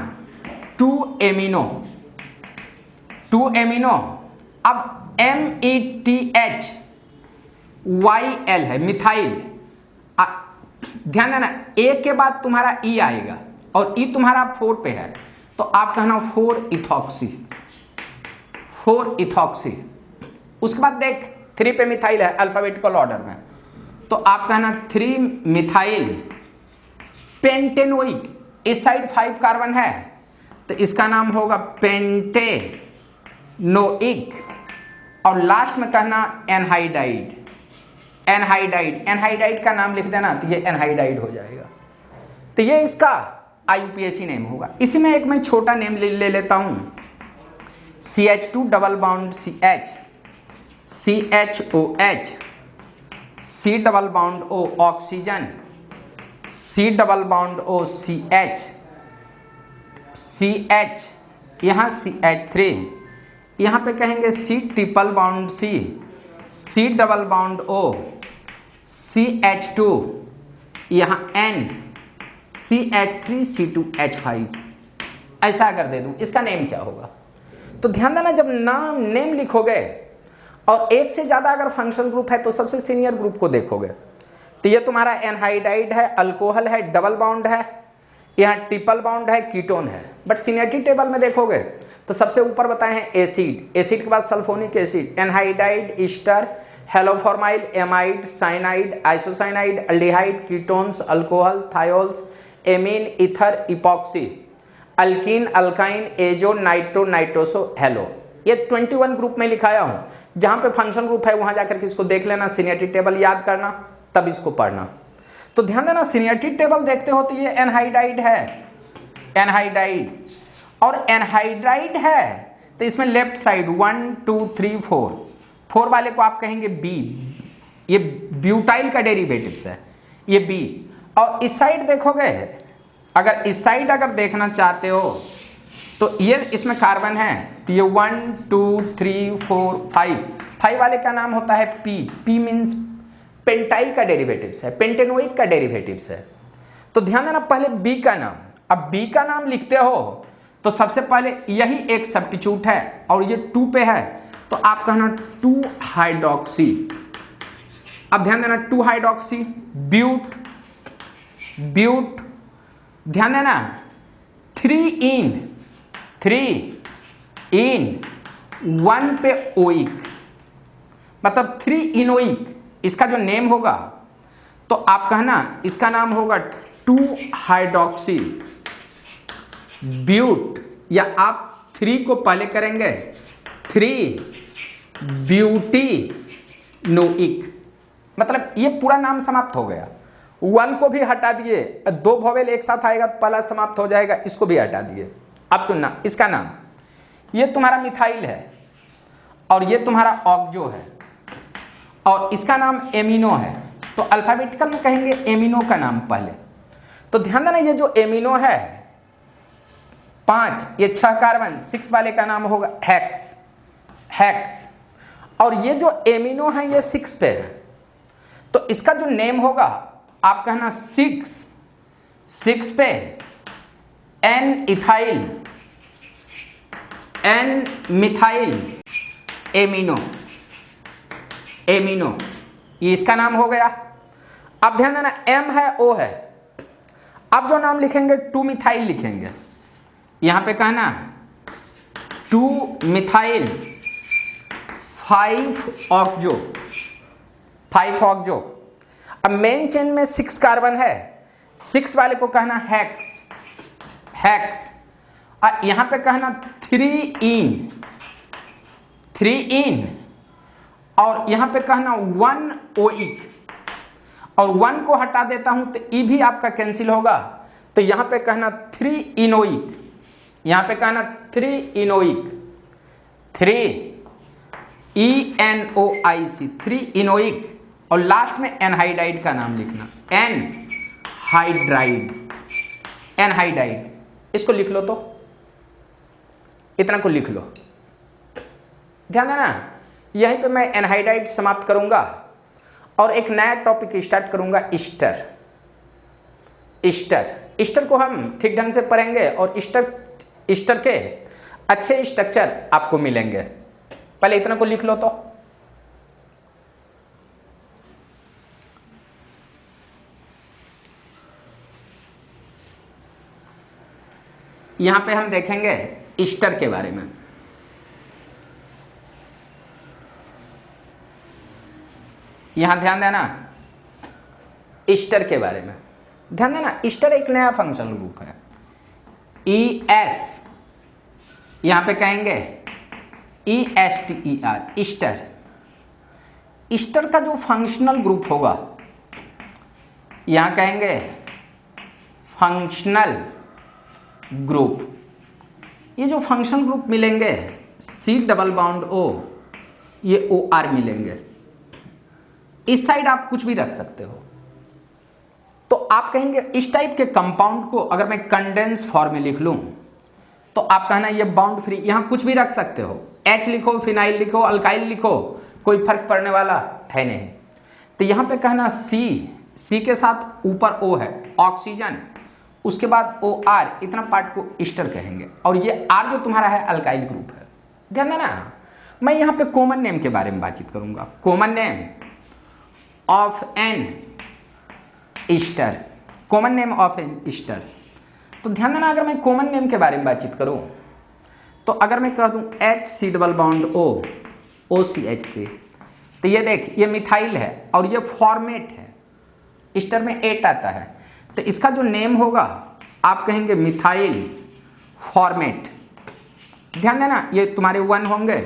2 एमिनो, 2 एमिनो। अब METHYL है, मिथाइल। ध्यान देना, ए के बाद तुम्हारा ई आएगा और ई तुम्हारा 4 पे है, तो आप कहना 4 इथॉक्सी, 4 इथॉक्सी। उसके बाद देख 3 पे मिथाइल है अल्फाबेटिकल ऑर्डर में, तो आप कहना 3 मिथाइल पेंटेनोइक। इस साइड 5 कार्बन है, तो इसका नाम होगा पेंटेनोइक। और लास्ट में कहना एनहाइडाइड, एनहाइडाइड, एनहाइडाइड का नाम लिख देना, तो ये एनहाइडाइड हो जाएगा। तो ये इसका IUPAC नेम होगा। इसी में एक मैं छोटा नेम ले लेता हूं, CH2 double bond CH, CHOH, C double bond O oxygen, C double bond O CH, CH, यहाँ CH3, यहाँ पे कहेंगे C triple bond C, C double bond O, CH2, यहाँ N, CH3C2H5। ऐसा अगर दे दूं, इसका नेम क्या होगा? तो ध्यान देना, जब नाम नेम लिखोगे और एक से ज्यादा अगर फंक्शनल ग्रुप है तो सबसे सीनियर ग्रुप को देखोगे। तो ये तुम्हारा एनहाइडाइड है, अल्कोहल है, डबल बॉन्ड है, यहाँ ट्रिपल बॉन्ड है, कीटोन है। बट सीनियरिटी टेबल में देखोगे तो सबसे ऊपर बताए हैं एसिड, एसिड के बाद sulphonic acid, anhydride, ester, haloformyl, amide, cyanide, isocyanide, aldehyde, ketones, alcohol, thiols, amine, ether, epoxy, alkene, alkyne, azo, nitro, nitroso, halo. ये 21 ग्रुप में लिखाया हूं, जहां पे फंक्शन ग्रुप है वहां जाकर के इसको देख लेना, सीनियरिटी टेबल याद करना, तब इसको पढ़ना। तो ध्यान देना, सीनियरिटी टेबल देखते हो तो ये एनहाइडाइड है, एनहाइडाइड, और एनहाइड्राइड है तो इसमें लेफ्ट साइड 1 2 3 4, 4 वाले को आप कहेंगे बी, ये ब्यूटाइल का डेरिवेटिव्स है, ये बी। और इस साइड देखोगे, अगर इस साइड अगर देखना चाहते हो तो ये इसमें कार्बन है, तो ये 1 2 3 4 5 वाले का नाम होता है पी, पी मीन्स पेंटाइल का डेरिवेटिव्स है, पेंटेनोइक का डेरिवेटिव्स है। तो ध्यान देना, पहले बी का नाम, अब बी का नाम लिखते हो तो सबसे पहले यही एक सब्स्टिट्यूट है और ये 2 पे है, तो आप कहना 2 हाइड्रोक्सी। अब ध्यान देना, 2 हाइड्रोक्सी, ब्यूट, ब्यूट, ध्यान देना 3 इन 1 पे ओइक, मतलब 3 इनोइक। इसका जो नेम होगा तो आप कहना इसका नाम होगा 2 हाइड्रोक्सी ब्यूट, या आप 3 को पहले करेंगे 3 ब्यूटीनोइक, मतलब ये पूरा नाम समाप्त हो गया। 1 को भी हटा दिए, 2 वोवेल एक साथ आएगा तो पहला समाप्त हो जाएगा, इसको भी हटा दिए। अब सुनना, इसका नाम, ये तुम्हारा मिथाइल है और ये तुम्हारा ऑक्सो है और इसका नाम एमिनो है, तो अल्फाबेटिकल में कहेंगे एमिनो का नाम पहले। तो ध्यान देना, ये जो एमिनो है 5, ये 6 कार्बन, 6 वाले का नाम होगा हेक्स, हेक्स। और ये जो एमिनो है ये 6 पे है, तो इसका जो नेम होगा आप कहना 6 पे N ethyl, N methyl amino, amino, ये इसका नाम हो गया। अब ध्यान देना, M है O है, अब जो नाम लिखेंगे 2 मिथाइल लिखेंगे, यहां पे कहना 2 मिथाइल 5 ऑक्सो, 5 ऑक्सो। अब मेन चेन में 6 कार्बन है, 6 वाले को कहना हेक्स, हेक्स। और यहां पे कहना 3 इन, और यहां पे कहना 1 ओइक, और 1 को हटा देता हूं तो ई भी आपका कैंसिल होगा, तो यहां पे कहना 3 इनोइक, यहां पे कहना 3 इनोइक, 3 ENOIC, 3 इनोइक, और लास्ट में एनहाइड्राइड का नाम लिखना, एनहाइड्राइड, एनहाइड्राइड। इसको लिख लो, तो इतना को लिख लो, ध्यान देना। यहीं पे मैं एनहाइड्राइड समाप्त करूंगा और एक नया टॉपिक स्टार्ट करूंगा, ईस्टर। ईस्टर, ईस्टर को हम ठीक ढंग से पढ़ेंगे और ईस्टर के अच्छे स्ट्रक्चर आपको मिलेंगे। पहले इतना को लिख लो, तो यहां पे हम देखेंगे ईस्टर के बारे में। यहां ध्यान देना, ईस्टर के बारे में ध्यान देना। ईस्टर एक नया फंक्शन ग्रुप है, ES, यहां पे कहेंगे ESTER, ईस्टर। ईस्टर का जो फंक्शनल ग्रुप होगा, यहां कहेंगे फंक्शनल ग्रुप। ये जो फंक्शनल ग्रुप मिलेंगे, C डबल बॉन्ड O, ये OR मिलेंगे। इस साइड आप कुछ भी रख सकते हो, तो आप कहेंगे इस टाइप के कंपाउंड को अगर मैं कंडेंस फॉर्म में लिख लूं, तो आप कहना ये बाउंड फ्री, यहां कुछ भी रख सकते हो, H लिखो, फिनाइल लिखो, अल्काइल लिखो, कोई फर्क पड़ने वाला है नहीं। तो यहां पे कहना C के साथ ऊपर O है, ऑक्सीजन, उसके बाद OR, इतना पार्ट को ईस्टर कहेंगे, और ये R जो तुम्हारा है अल्काइल ग्रुप है। ध्यान देना, मैं यहां पे कॉमन नेम के बारे में बातचीत करूंगा, common name of an ester, common name of an ester. तो ध्यान देना, अगर मैं कॉमन नेम के बारे में बातचीत करूं, तो अगर मैं कह दूं HC double bond O, OCH3, तो ये देख, ये मिथाइल है और ये फॉर्मेट है, ईस्टर में 8 आता है, तो इसका जो नेम होगा आप कहेंगे मिथाइल फॉर्मेट। ध्यान देना, ये तुम्हारे 1 होंगे।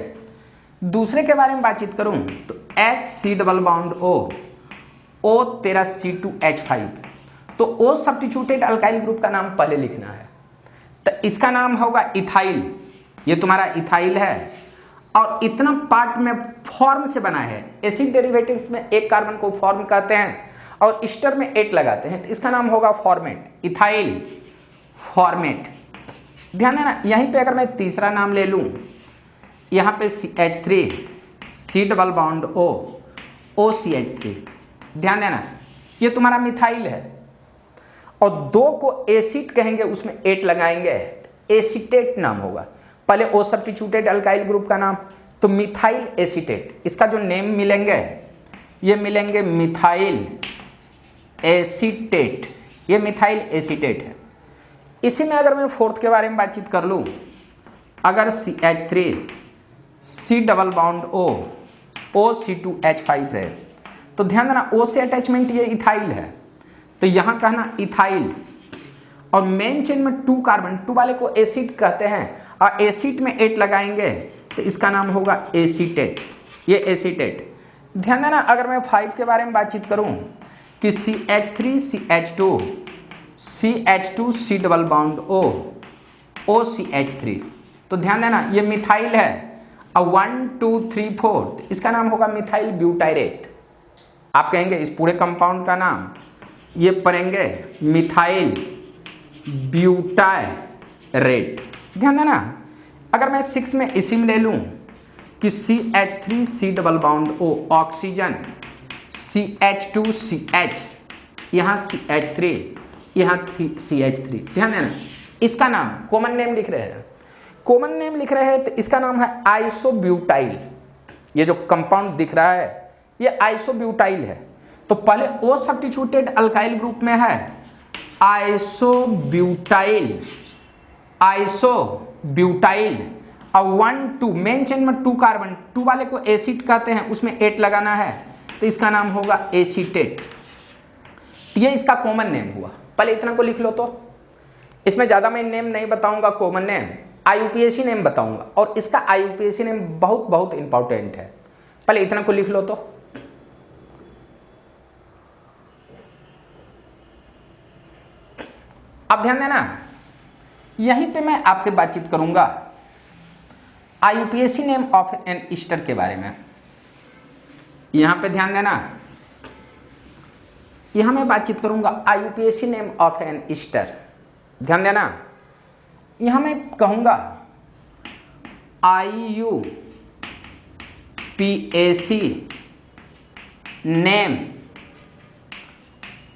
दूसरे के बारे में बातचीत करूं तो HC डबल बॉन्ड O तेरा C2H5, तो O सब्स्टिट्यूटेड अल्काइल ग्रुप का नाम पहले लिखना है, तो इसका नाम होगा इथाइल, ये तुम्हारा इथाइल है, और इतना पार्ट में फॉर्म से बना है। एसिड डेरिवेटिव में एक कार्बन को फॉर्म कहते हैं और ईस्टर में 8 लगाते हैं, तो इसका नाम होगा फॉर्मेट, इथाइल फॉर्मेट। ध्यान देना, यहीं पे अगर मैं तीसरा नाम ले लूं, यहां पे CH3, C double bond O, OCH3, ध्यान देना, ये तुम्हारा मिथाइल है, और 2 को एसिड कहेंगे, उसमें 8 लगाएंगे, एसीटेट नाम होगा। पहले O सब्स्टिट्यूटेड अल्काइल ग्रुप का नाम, तो मिथाइल एसीटेट, इसका जो नेम मिलेंगे, ये मिलेंगे मिथाइल एसीटेट, ये मिथाइल एसीटेट है। इसी में अगर मैं फोर्थ के बारे में बातचीत कर लूं, अगर CH3, C double bond O, OC2H5 है, तो ध्यान देना O से अटैचमेंट ये इथाइल है, तो यहां कहना इथाइल, और मेन चेन में 2 कार्बन, 2 वाले को एसिड कहते हैं, और एसिड में 8 लगाएंगे, तो इसका नाम होगा एसीटेट, ये एसीटेट। ध्यान देना, अगर मैं 5 के बारे में बातचीत करूं कि CH3, CH2 C double bond O, OCH3, तो ध्यान देना ये मिथाइल है, और 1 2 3 4, इसका नाम होगा मिथाइल ब्यूटाइरेट। आप कहेंगे इस पूरे कंपाउंड का नाम, ये पढ़ेंगे मिथाइल ब्यूटाइरेट। ध्यान देना, अगर मैं 6 में इसी में ले लूं कि CH3 C double bond O, oxygen, CH2 CH, यहाँ CH3, यहाँ CH3, ध्यान देना, इसका नाम कॉमन नेम लिख रहे हैं, कॉमन नेम लिख रहे हैं, तो इसका नाम है आइसोब्यूटाइल। ये जो कंपाउंड दिख रहा है ये आइसोब्यूटाइल है, तो पहले ओ सब्स्टिट्यूटेड अल्काइल ग्रुप में है आइसोब्यूटाइल, आइसोब्यूटाइल और 1 2 मेन चेन में 2 कार्बन, 2 वाले को एसिड कहते हैं, उसमें 8 लगाना है तो इसका नाम होगा एसीटेट। ये इसका कॉमन नेम हुआ। पहले इतना को लिख लो। तो इसमें ज़्यादा मैं नेम नहीं बताऊंगा, कॉमन नेम आईयूपीएसी नेम बताऊंगा, और इसका आईयूपीएसी नेम बहुत बहुत इंपॉर्टेंट है। पहले इतना को लिख लो। तो अब ध्यान देना, यहीं पे मैं आपसे बातचीत करूंगा IUPAC name of an ester के बारे में। यहां पे ध्यान देना, यहां मैं बातचीत करूंगा IUPAC name of an ester. ध्यान देना, यहां मैं कहूंगा IUPAC name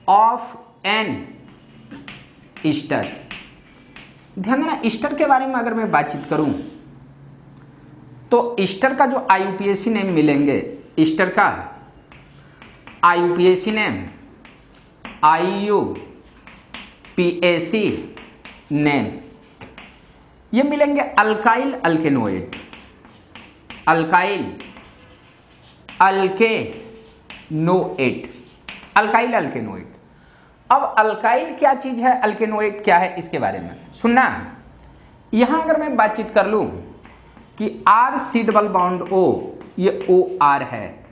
of an ester. ध्यान देना, ईस्टर के बारे में अगर मैं बातचीत करूं तो ईस्टर का जो आईयूपीएसी नेम मिलेंगे, ईस्टर का आईयूपीएसी नेम, आईयूपीएसी नेम ये मिलेंगे अल्काइल अल्केनोइड, अल्काइल अल्केनोइड, अल्काइल अल्केनोइड। अब अल्काइल क्या चीज है, अल्केनोइड क्या है, इसके बारे में सुनना। यहां अगर मैं बातचीत कर लूं कि R C double bond O, ये ओ आर है,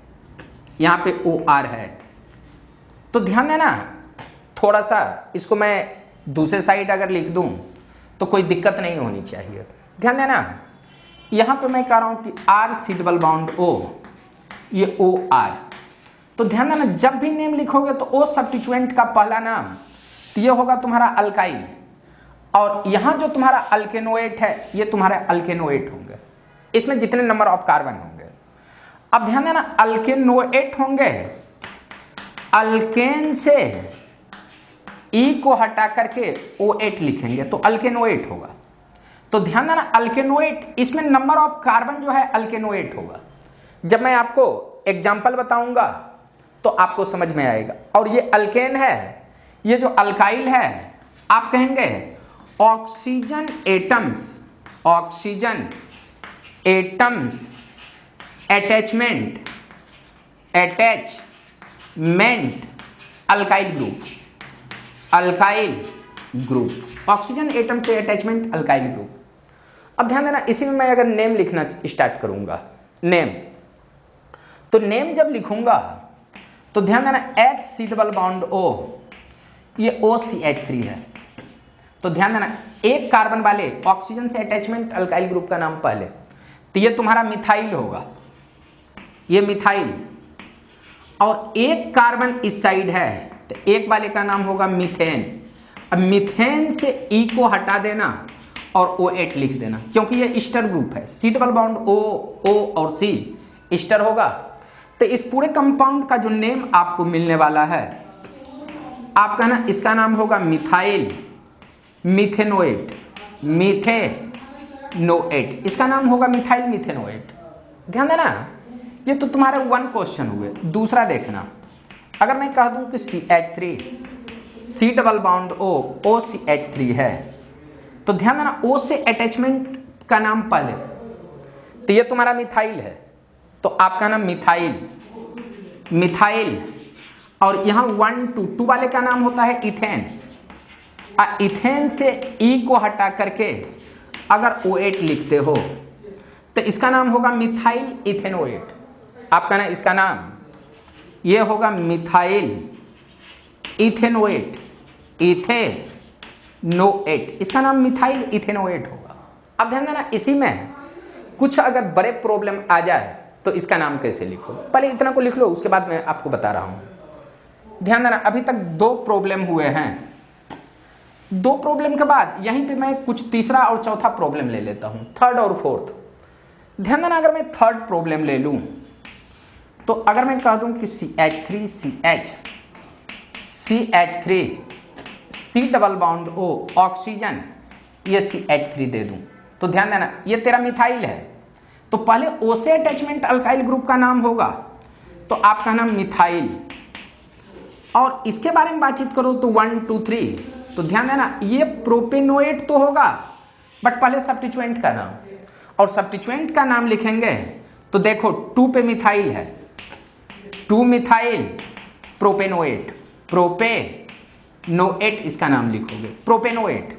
यहां पे ओ आर है, तो ध्यान देना थोड़ा सा, इसको मैं दूसरे साइड अगर लिख दूं तो कोई दिक्कत नहीं होनी चाहिए। ध्यान देना, यहां पे मैं कह रहा हूं कि R C double bond O, ये ओ आर, तो ध्यान देना जब भी नेम लिखोगे तो ओ सब्स्टिट्यूएंट का पहला नाम तो ये होगा तुम्हारा अल्काइल, और यहां जो तुम्हारा अल्केनोएट है ये तुम्हारे अल्केनोएट होंगे, इसमें जितने नंबर ऑफ कार्बन होंगे। अब ध्यान देना, अल्केनोएट होंगे, अल्केन से ई को हटा करके O8 लिखेंगे तो अल्केनोएट होगा। तो ध्यान देना, अल्केनोएट इसमें नंबर ऑफ कार्बन जो है अल्केनोएट होगा। जब मैं आपको एग्जांपल बताऊंगा तो आपको समझ में आएगा। और ये अल्केन है, ये जो अल्काइल है आप कहेंगे oxygen atoms, oxygen atoms attachment, attachment alkyl group, alkyl group, oxygen atom से अटैचमेंट अल्काइल ग्रुप। अब ध्यान देना, इसी में मैं अगर नेम लिखना स्टार्ट करूंगा, नेम, तो नेम जब लिखूंगा तो ध्यान देना H C double bond O, ये OCH3 है, तो ध्यान देना एक कार्बन वाले ऑक्सीजन से अटैचमेंट अल्काइल ग्रुप का नाम पहले, तो ये तुम्हारा मिथाइल होगा, ये मिथाइल, और एक कार्बन इस साइड है तो एक वाले का नाम होगा मीथेन। अब मीथेन से ई को हटा देना और O8 लिख देना, क्योंकि ये ईस्टर ग्रुप है, सी डबल बॉन्ड O और C ईस्टर होगा। तो इस पूरे कंपाउंड का जो नेम आपको मिलने वाला है, आप कहना इसका नाम होगा मिथाइल मीथेनोएट, मीथेनोएट, इसका नाम होगा मिथाइल मीथेनोएट। ध्यान देना, ये तो तुम्हारे 1 क्वेश्चन हुए। दूसरा देखना, अगर मैं कह दूं कि CH3, सी डबल बॉन्ड O, OCH3 है, तो ध्यान देना O से अटैचमेंट का नाम पहले, तो ये तुम्हारा मिथाइल है, तो आपका नाम मिथाइल, मिथाइल, और यहाँ 1 2 वाले का नाम होता है इथेन। इथेन से ई को हटा करके अगर O8 लिखते हो तो इसका नाम होगा मिथाइल इथेनोएट। आपका ना इसका नाम ये होगा मिथाइल इथेनोएट, इथेनोएट, इसका नाम मिथाइल इथेनोएट होगा। अब ध्यान देना, इसी में कुछ अगर बड़े प्रॉब्लम आ जाए तो इसका नाम कैसे लिखो, पहले इतना को लिख लो, उसके बाद मैं आपको बता रहा हूं। ध्यान देना, अभी तक 2 प्रॉब्लम हुए हैं, 2 प्रॉब्लम के बाद यहीं पे मैं कुछ तीसरा और चौथा प्रॉब्लम ले लेता हूं, थर्ड और फोर्थ। ध्यान देना, अगर मैं थर्ड प्रॉब्लम ले लूं तो अगर मैं कह दूं कि CH3 CH3 C double bond O oxygen, ये CH3 दे दूं, तो ध्यान देना ये तेरा मिथाइल है, तो पहले O से अटैचमेंट अल्काइल ग्रुप का नाम होगा, तो आपका नाम मिथाइल, और इसके बारे में बातचीत करो तो 1 2 3, तो ध्यान देना ये प्रोपेनोएट तो होगा, बट पहले सब्स्टिट्यूएंट का नाम, और सब्स्टिट्यूएंट का नाम लिखेंगे तो देखो 2 पे मिथाइल है, 2 मिथाइल प्रोपेनोएट, प्रोपेनोएट इसका नाम लिखोगे, प्रोपेनोएट।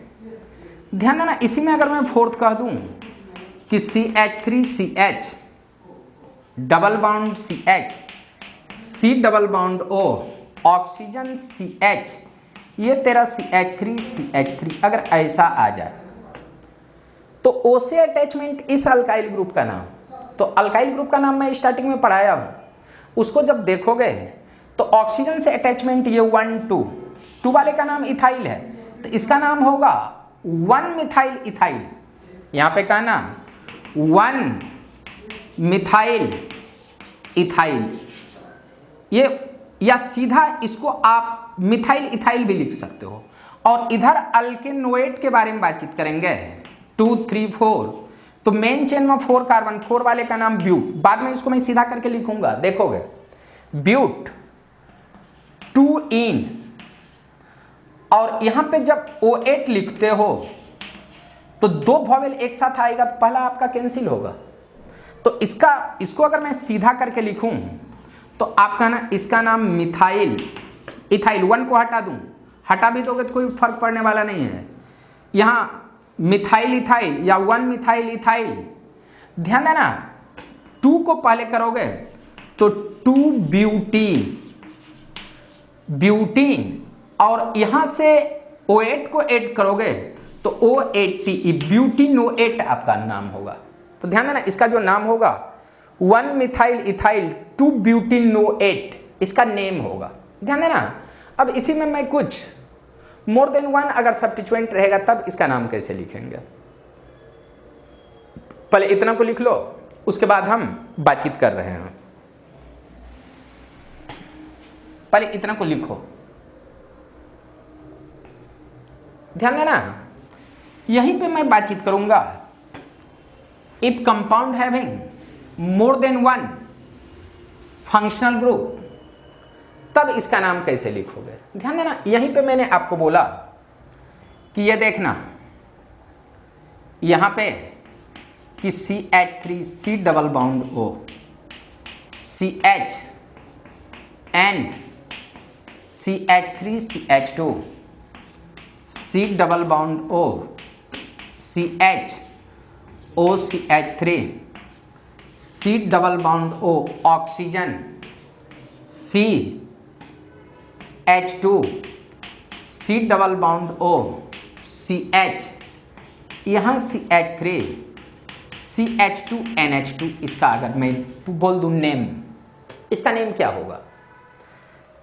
ध्यान देना इसी में अगर मैं फोर्थ कह दूं कि CH3CH double bond CH, C double bond O, oxygen CH, ये तेरा CH3 अगर ऐसा आ जाए तो O से अटैचमेंट इस अल्काइल ग्रुप का नाम, तो अल्काइल ग्रुप का नाम मैं स्टार्टिंग में पढ़ाया हूं, उसको जब देखोगे तो ऑक्सीजन से अटैचमेंट ये 1 2 वाले का नाम इथाइल है, तो इसका नाम होगा 1 मिथाइल इथाइल, यहां पे का नाम 1 मिथाइल इथाइल, ये या सीधा इसको आप मिथाइल इथाइल भी लिख सकते हो। और इधर अल्केनोएट के बारे में बातचीत करेंगे 2 3 4, तो मेन चेन में 4 कार्बन, 4 वाले का नाम ब्यूट, बाद में इसको मैं सीधा करके लिखूंगा, देखोगे ब्यूट 2 इन, और यहां पे जब O8 लिखते हो तो 2 वॉवेल एक साथ आएगा तो पहला आपका कैंसिल होगा, तो इसको अगर मैं सीधा करके लिखूं तो आपका ना इसका नाम मिथाइल इथाइल, 1 को हटा दूं, हटा भी दोगे तो कोई फर्क पड़ने वाला नहीं है, यहां मिथाइल इथाइल या 1 मिथाइल इथाइल। ध्यान देना 2 को पहले करोगे तो 2 ब्यूटीन, और यहां से O8 को ऐड करोगे तो O8 ब्यूटिनोएट आपका नाम होगा। तो ध्यान देना इसका जो नाम होगा 1 मिथाइल इथाइल 2 ब्यूटिनोएट इसका नेम होगा। ध्यान देना अब इसी में मैं कुछ मोर देन 1 अगर सब्स्टिट्यूएंट रहेगा तब इसका नाम कैसे लिखेंगे, पहले इतना को लिख लो, उसके बाद हम बातचीत कर रहे हैं। पहले इतना को लिखो, ध्यान देना यहीं पे मैं बातचीत करूंगा। If compound having more than 1 functional group, तब इसका नाम कैसे लिखोगे। ध्यान देना यहीं पे मैंने आपको बोला कि ये देखना यहां पे कि CH3 C double bond O, CH N CH3 CH2 C double bond O, CH O CH3 C double bond O, oxygen C H2 C double bond O, CH, यहाँ CH3 CH2 NH2, इसका अगर मैं बोल दूं name, इसका name क्या होगा।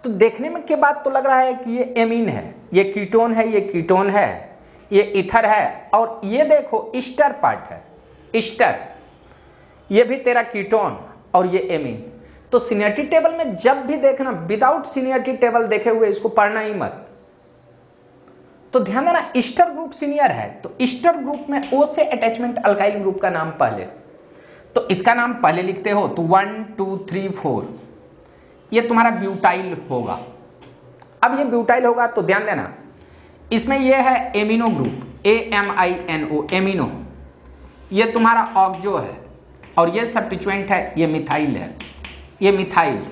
तो देखने में के बाद तो लग रहा है कि ये एमीन है, ये कीटोन है, ये कीटोन है, ये इथर है, और ये देखो ईस्टर पार्ट है, ईस्टर, ये भी तेरा कीटोन और ये एमीन। तो सीनियरिटी टेबल में जब भी देखना विदाउट सीनियरिटी टेबल देखे हुए इसको पढ़ना ही मत। तो ध्यान देना ईस्टर ग्रुप सीनियर है, तो ईस्टर ग्रुप में O से अटैचमेंट अल्काइल ग्रुप का नाम पहले, तो इसका नाम पहले लिखते हो तो 1 2 3 4, ये तुम्हारा ब्यूटाइल होगा। अब ये ब्यूटाइल होगा तो ध्यान देना इसमें ये है एमिनो ग्रुप, AMINO एमिनो, ये तुम्हारा ऑक्जो है, और ये सब्स्टिट्यूएंट है, ये मिथाइल है, ये मिथाइल।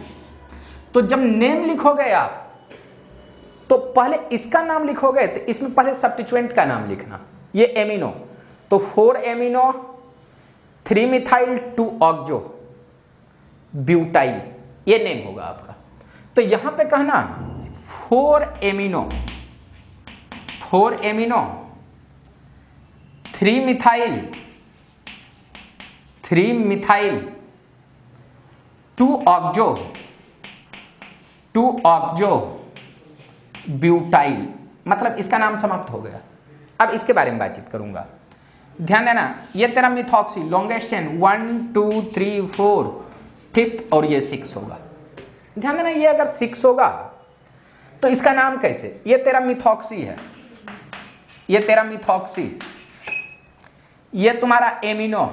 तो जब नेम लिखोगे आप तो पहले इसका नाम लिखोगे तो इसमें पहले सब्स्टिट्यूएंट का नाम लिखना, ये एमिनो, तो 4 एमिनो 3 मिथाइल 2 ऑक्जो ब्यूटाइल, ये नेम होगा आपका। तो यहां पे कहना 4 एमिनो 3 मिथाइल 2 ऑक्जो ब्यूटाइल, मतलब इसका नाम समाप्त हो गया। अब इसके बारे में बातचीत करूंगा। ध्यान देना ये तेरा मिथॉक्सी लॉन्गेस्ट चेन 1 2 3 4 5th, और ये 6 होगा। ध्यान देना ये अगर 6 होगा तो इसका नाम कैसे, ये तेरा मिथॉक्सी है, ये तेरा मिथॉक्सी, ये तुम्हारा एमिनो,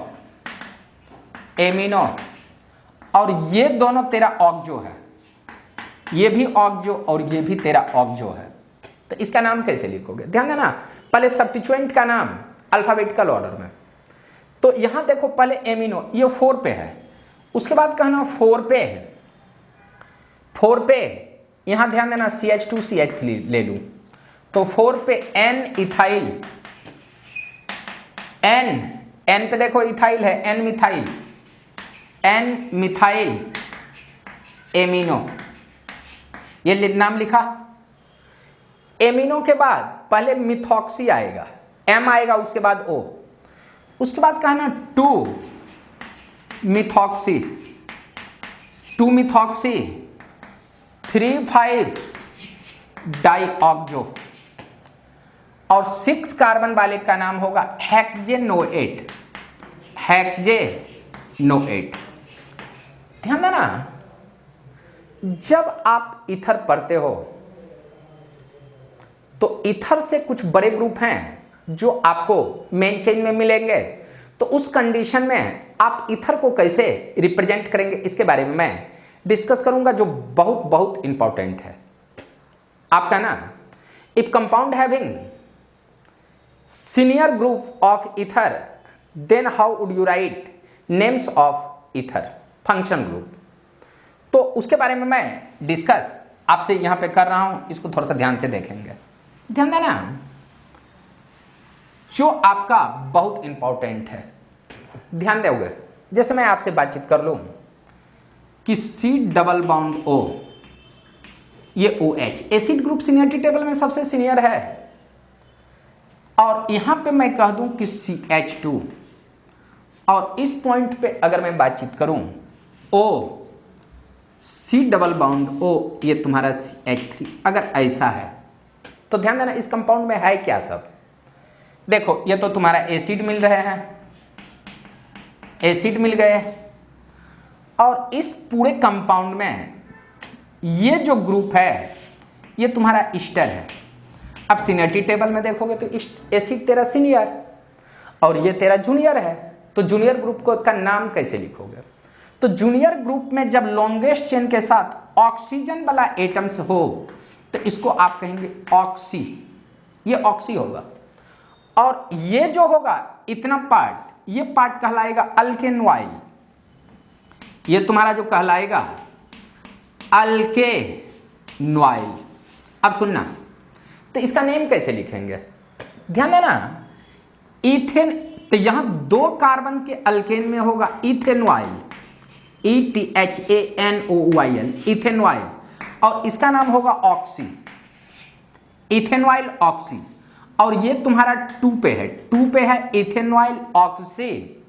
और ये दोनों तेरा ऑक्जो है, ये भी ऑक्जो और ये भी तेरा ऑक्जो है, तो इसका नाम कैसे लिखोगे? ध्यान देना, पहले सब्स्टिट्यूएंट का नाम अल्फाबेटिकल ऑर्डर में। तो यहां देखो पहले एमिनो, ये 4 पे है, उसके बाद कहना 4 पे है, 4 पे यहां ध्यान देना CH2 CH3 ले लूं, तो 4 पे N इथाइल, N पे देखो इथाइल है, N मिथाइल एमिनो, ये नाम लिखा। एमिनो के बाद पहले मिथॉक्सी आएगा, M आएगा, उसके बाद O, उसके बाद कहना 2 मिथॉक्सी, 3,5 डाइऑक्सो, और 6 कार्बन वाले का नाम होगा हेक्जेनोएट, ध्यान देना, जब आप ईथर पढ़ते हो तो ईथर से कुछ बड़े ग्रुप हैं जो आपको मेन चेन में मिलेंगे, तो उस कंडीशन में आप ईथर को कैसे रिप्रेजेंट करेंगे इसके बारे में मैं डिस्कस करूंगा, जो बहुत बहुत इंपॉर्टेंट है आपका ना। If compound having senior group of ether then how would you write names of ether function group, तो उसके बारे में मैं डिस्कस आपसे यहां पे कर रहा हूं, इसको थोड़ा सा ध्यान से देखेंगे। ध्यान देना, जो आपका बहुत इंपॉर्टेंट है, ध्यान दोगे, जैसे मैं आपसे बातचीत कर लूं कि C डबल बॉन्ड O, ये OH acid group seniority table में सबसे सीनियर है, और यहां पे मैं कह दूं कि CH2, और इस पॉइंट पे अगर मैं बातचीत करूं O, C double bond O, ये तुम्हारा CH3, अगर ऐसा है तो ध्यान देना इस कंपाउंड में है क्या सब। देखो ये तो तुम्हारा एसिड मिल रहे हैं, एसिड मिल गए, और इस पूरे कंपाउंड में ये जो ग्रुप है ये तुम्हारा ईस्टर है। अब सीनियरिटी टेबल में देखोगे तो एसिड तेरा सीनियर और ये तेरा जूनियर है, तो जूनियर ग्रुप को का नाम कैसे लिखोगे? तो जूनियर ग्रुप में जब लॉन्गेस्ट चेन के साथ ऑक्सीजन वाला एटम्स हो तो इसको आप कहेंगे ऑक्सी, ये ऑक्सी होगा, और ये जो होगा इतना पार्ट, ये पार्ट कहलाएगा अल्केनॉइल, ये तुम्हारा जो कहलाएगा अल्केनॉइल। अब सुनना, तो इसका नेम कैसे लिखेंगे? ध्यान देना, इथेन, तो यहां 2 कार्बन के अल्केन में होगा इथेनॉइल, ETHANOYL, इथेनॉइल, और इसका नाम होगा ऑक्सी, इथेनॉइल ऑक्सी, और ये तुम्हारा 2 पे है, 2 पे है इथेनॉइल ऑक्सी,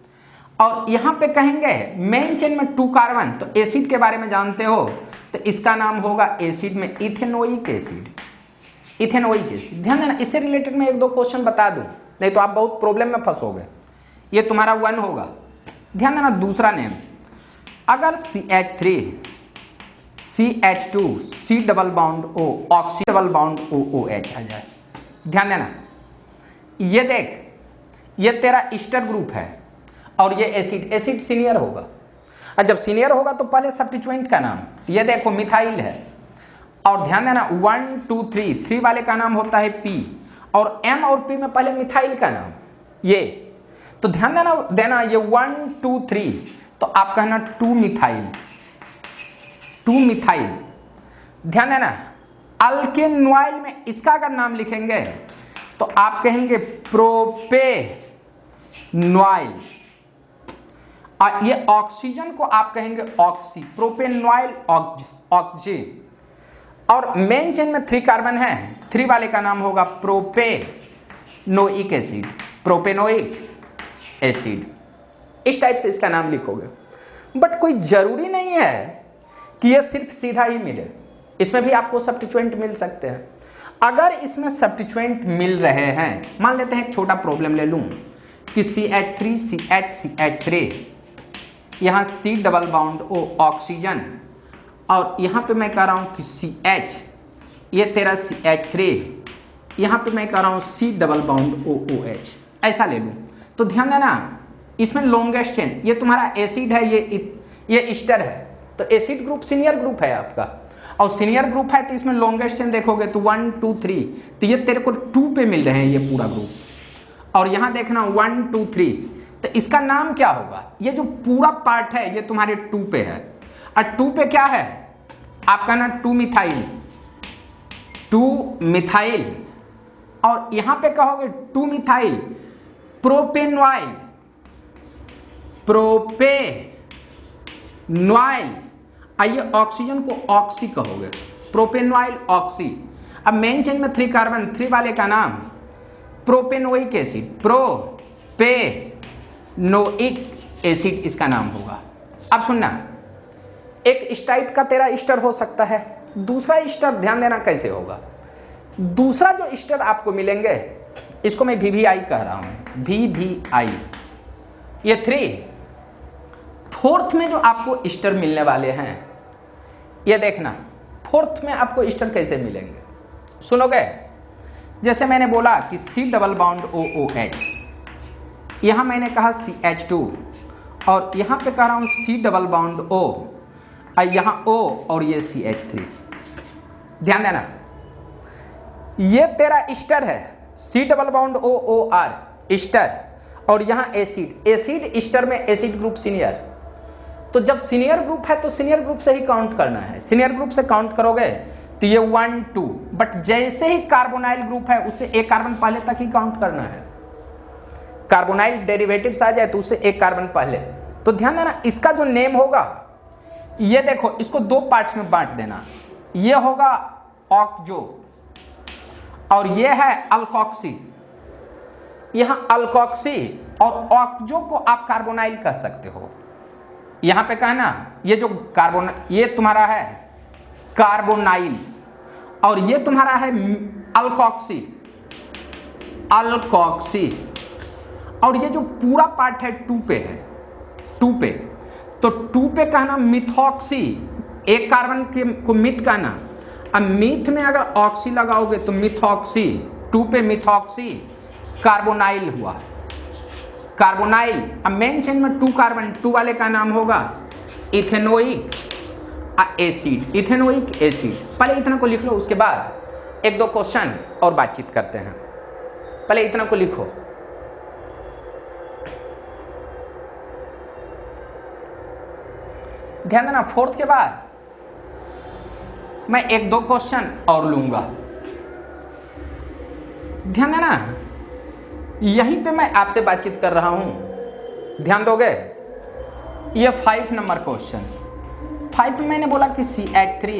और यहां पे कहेंगे मेन चेन में 2 कार्बन, तो एसिड के बारे में जानते हो, तो इसका नाम होगा एसिड में इथेनोइक एसिड, इथेनोइक एसिड। ध्यान देना, इससे रिलेटेड मैं 1-2 क्वेश्चन बता दूं, नहीं तो आप बहुत प्रॉब्लम में फंसोगे। ये तुम्हारा 1 होगा। ध्यान देना, दूसरा नेम, अगर CH3 CH2 C double bond O, oxy double bond OOH आ जाए, ध्यान देना, ये देख, ये तेरा ईस्टर ग्रुप है और ये एसिड, एसिड सीनियर होगा, और जब सीनियर होगा तो पहले सब्स्टिट्यूएंट का नाम, ये देखो मिथाइल है, और ध्यान देना 1 2 3 वाले का नाम होता है P, और M और P में पहले मिथाइल का नाम, ये तो ध्यान देना ये 1 2 3, तो आप कहना 2 मिथाइल, 2 मिथाइल। ध्यान देना, अल्केनॉइल में इसका अगर नाम लिखेंगे तो आप कहेंगे प्रोपेनॉइल, और ये ऑक्सीजन को आप कहेंगे ऑक्सी, प्रोपेनॉइल ऑक्सी, और मेन चेन में 3 कार्बन है, 3 वाले का नाम होगा प्रोपेनोइक एसिड, प्रोपेनोइक एसिड। इस टाइप से इसका नाम लिखोगे, बट कोई जरूरी नहीं है कि ये सिर्फ सीधा ही मिले, इसमें भी आपको सब्स्टिट्यूएंट मिल सकते हैं। अगर इसमें सब्स्टिट्यूएंट मिल रहे हैं, मान लेते हैं एक छोटा प्रॉब्लम ले लूं कि CH3 CH3, यहाँ C double bond O oxygen, और यहाँ पे मैं कह रहा हूँ कि CH, ये तेरा CH3, यहाँ पे मैं कह रहा हूँ C डबल बॉन्ड OOH, ऐसा ले लूँ, तो ध्यान देना इसमें लॉन्गेस्ट चेन, ये तुम्हारा एसिड है, ये ईस्टर है, तो एसिड ग्रुप सीनियर ग्रुप है आपका, और सीनियर ग्रुप है तो इसमें लॉन्गेस्ट चेन देखोगे तो 1 2 3, तो ये तेरे को 2 पे मिल रहे हैं ये पूरा ग्रुप। और यहाँ देखना 1 2 3, तो इसका नाम क्या होगा? ये जो पूरा पार्ट है ये तुम्हारे 2 पे है। और 2 पे क्या है आपका ना 2 मिथाइल, 2 मिथाइल। और यहां पे कहोगे 2 मिथाइल प्रोपेनॉइल, प्रोपेनॉइल। आइए ऑक्सीजन को ऑक्सी कहोगे, प्रोपेनॉइल ऑक्सी। अब मेन चेन में 3 कार्बन, 3 वाले का नाम प्रोपेनोइक एसिड, प्रोपेनोइक एसिड इसका नाम होगा। अब सुनना, एक इस टाइप का तेरा ईस्टर हो सकता है, दूसरा ईस्टर ध्यान देना कैसे होगा। दूसरा जो ईस्टर आपको मिलेंगे इसको मैं VVI कह रहा हूं, VVI, ये 3। फोर्थ में जो आपको ईस्टर मिलने वाले हैं ये देखना, फोर्थ में आपको ईस्टर कैसे मिलेंगे सुनोगे। जैसे मैंने बोला कि C डबल बाउंड OOH, यहां मैंने कहा CH2 और यहां पे कह रहा हूं C डबल बाउंड O, और यहां O और ये CH3। ध्यान देना, ये तेरा ईस्टर है C double bond OOR Easter, और यहां एसिड, एसिड ईस्टर में एसिड ग्रुप सीनियर। तो जब सीनियर ग्रुप है तो सीनियर ग्रुप से ही काउंट करना है, सीनियर ग्रुप से काउंट करोगे तो ये 1 2, बट जैसे ही कार्बोनाइल ग्रुप है उससे एक कार्बन पहले तक ही काउंट करना है। कार्बोनाइल डेरिवेटिव्स आ जाए तो उससे एक कार्बन पहले। तो ध्यान देना, इसका जो नेम होगा ये देखो, इसको 2 पार्ट्स में बांट देना, ये होगा ऑक्जो और ये है अल्कोक्सी। यहां अल्कोक्सी और ऑक्जो को आप कार्बोनाइल कह सकते हो। यहां पे कहना ये जो कार्बन, ये तुम्हारा है कार्बोनाइल और ये तुम्हारा है अल्कोक्सी, अल्कोक्सी। और ये जो पूरा पार्ट है 2 पे है, 2 पे, तो 2 पे कहना मिथॉक्सी, एक कार्बन को मिथ कहना। अब मिथ में अगर ऑक्सी लगाओगे तो मिथॉक्सी, 2 पे मिथॉक्सी, कार्बोनाइल हुआ, कार्बोनाइल। अब मेन चेन में 2 कार्बन, 2 वाले का नाम होगा इथेनोइक एसिड, इथेनोइक एसिड। पहले इतना को लिख लो, उसके बाद 1 2 क्वेश्चन और बातचीत करते हैं। पहले इतना को लिखो, ध्यान देना। फोर्थ के बाद मैं 1 2 क्वेश्चन और लूंगा, ध्यान देना। यहीं पे मैं आपसे बातचीत कर रहा हूं, ध्यान दोगे। ये 5 नंबर क्वेश्चन, 5 में मैंने बोला कि CH3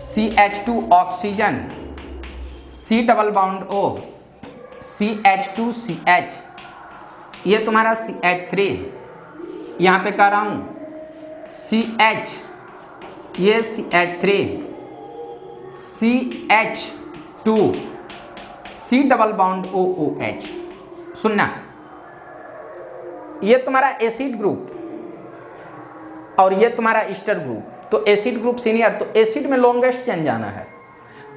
CH2 oxygen, C double bond O, CH2 CH, ये तुम्हारा CH3, यहां पे कह रहा हूं CH, ये CH3, CH2, C double bond OOH। सुनना, ये तुम्हारा एसिड ग्रुप और ये तुम्हारा ईस्टर ग्रुप। तो एसिड ग्रुप सीनियर, तो एसिड में लॉन्गेस्ट चेन जाना है,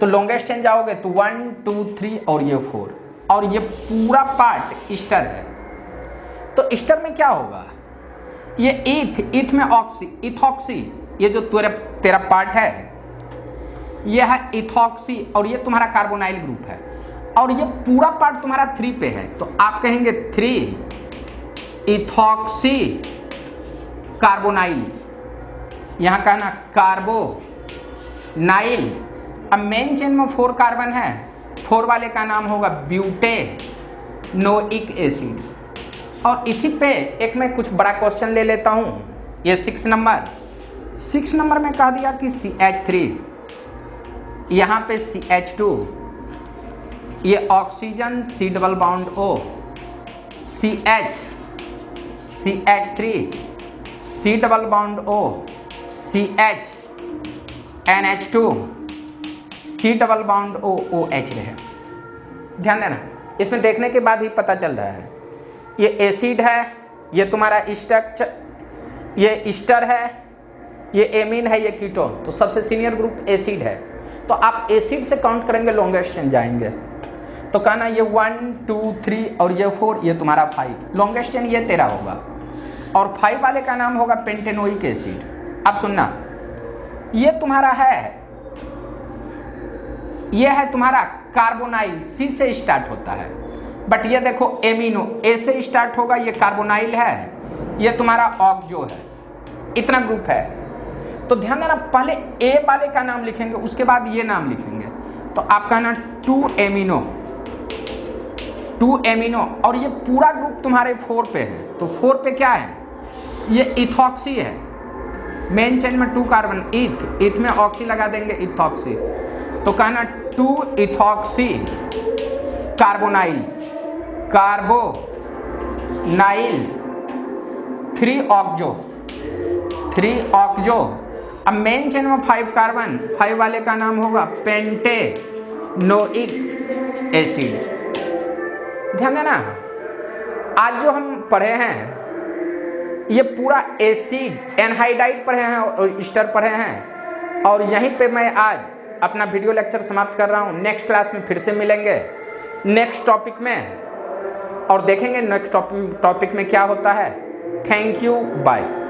तो लॉन्गेस्ट चेन जाओगे तो 1 2 3 और ये 4, और ये पूरा पार्ट ईस्टर है। तो ईस्टर में क्या होगा, ये ईथ में ऑक्सी, इथॉक्सी, ये जो तेरा पार्ट है ये है इथॉक्सी, और ये तुम्हारा कार्बोनाइल ग्रुप है, और ये पूरा पार्ट तुम्हारा 3 पे है। तो आप कहेंगे 3 इथॉक्सी कार्बोनाइल, यहां कहना कार्बोनाइल। अब मेन चेन में 4 कार्बन है, 4 वाले का नाम होगा ब्यूटेनोइक एसिड। और इसी पे एक मैं कुछ बड़ा क्वेश्चन ले लेता हूं, ये 6 नंबर। 6 नंबर में कह दिया कि CH3, यहां पे CH2, ये oxygen C double bond O, CH, CH3, C double bond O, CH, NH2, C double bond O, OH रहे। ध्यान देना, इसमें देखने के बाद ही पता चल रहा है ये एसिड है, ये तुम्हारा स्ट्रक्चर, ये ईस्टर है, ये एमीन है, ये कीटोन। तो सबसे सीनियर ग्रुप एसिड है, तो आप एसिड से काउंट करेंगे, लॉन्गेस्ट चेन जाएंगे। तो कहना ये 1 2 3 और ये 4, ये तुम्हारा 5, लॉन्गेस्ट चेन ये तेरा होगा। और 5 वाले का नाम होगा पेंटेनोइक एसिड। अब सुनना, ये तुम्हारा है, ये है तुम्हारा कार्बोनाइल, सी से स्टार्ट होता है। बट ये देखो एमिनो, ए से स्टार्ट होगा, ये कार्बोनाइल है, ये तुम्हारा ऑक्सो है। इतना ग्रुप है। तो ध्यान देना, पहले ए वाले का नाम लिखेंगे, उसके बाद ये नाम लिखेंगे। तो आप कहना 2 एमिनो, 2 एमिनो, और ये पूरा ग्रुप तुम्हारे 4 पे है। तो 4 पे क्या है, ये इथॉक्सी है। मेन चेन में 2 कार्बन, ईथ में ऑक्सी लगा देंगे, इथॉक्सी। तो कहना 2 इथॉक्सी कार्बोनाइल, कार्बोनाइल 3 ऑक्सो। अब मेन चेन में 5 कार्बन, 5 वाले का नाम होगा पेंटेनोइक एसिड। ध्यान देना, आज जो हम पढ़े हैं ये पूरा एसिड एनहाइड्राइड पढ़े हैं और ईस्टर पढ़े हैं, और यहीं पे मैं आज अपना वीडियो लेक्चर समाप्त कर रहा हूँ। नेक्स्ट क्लास में फिर से मिलेंगे नेक्स्ट टॉपिक में और देखेंगे नेक्स्ट टॉपिक में क्या होता है। Thank you, bye.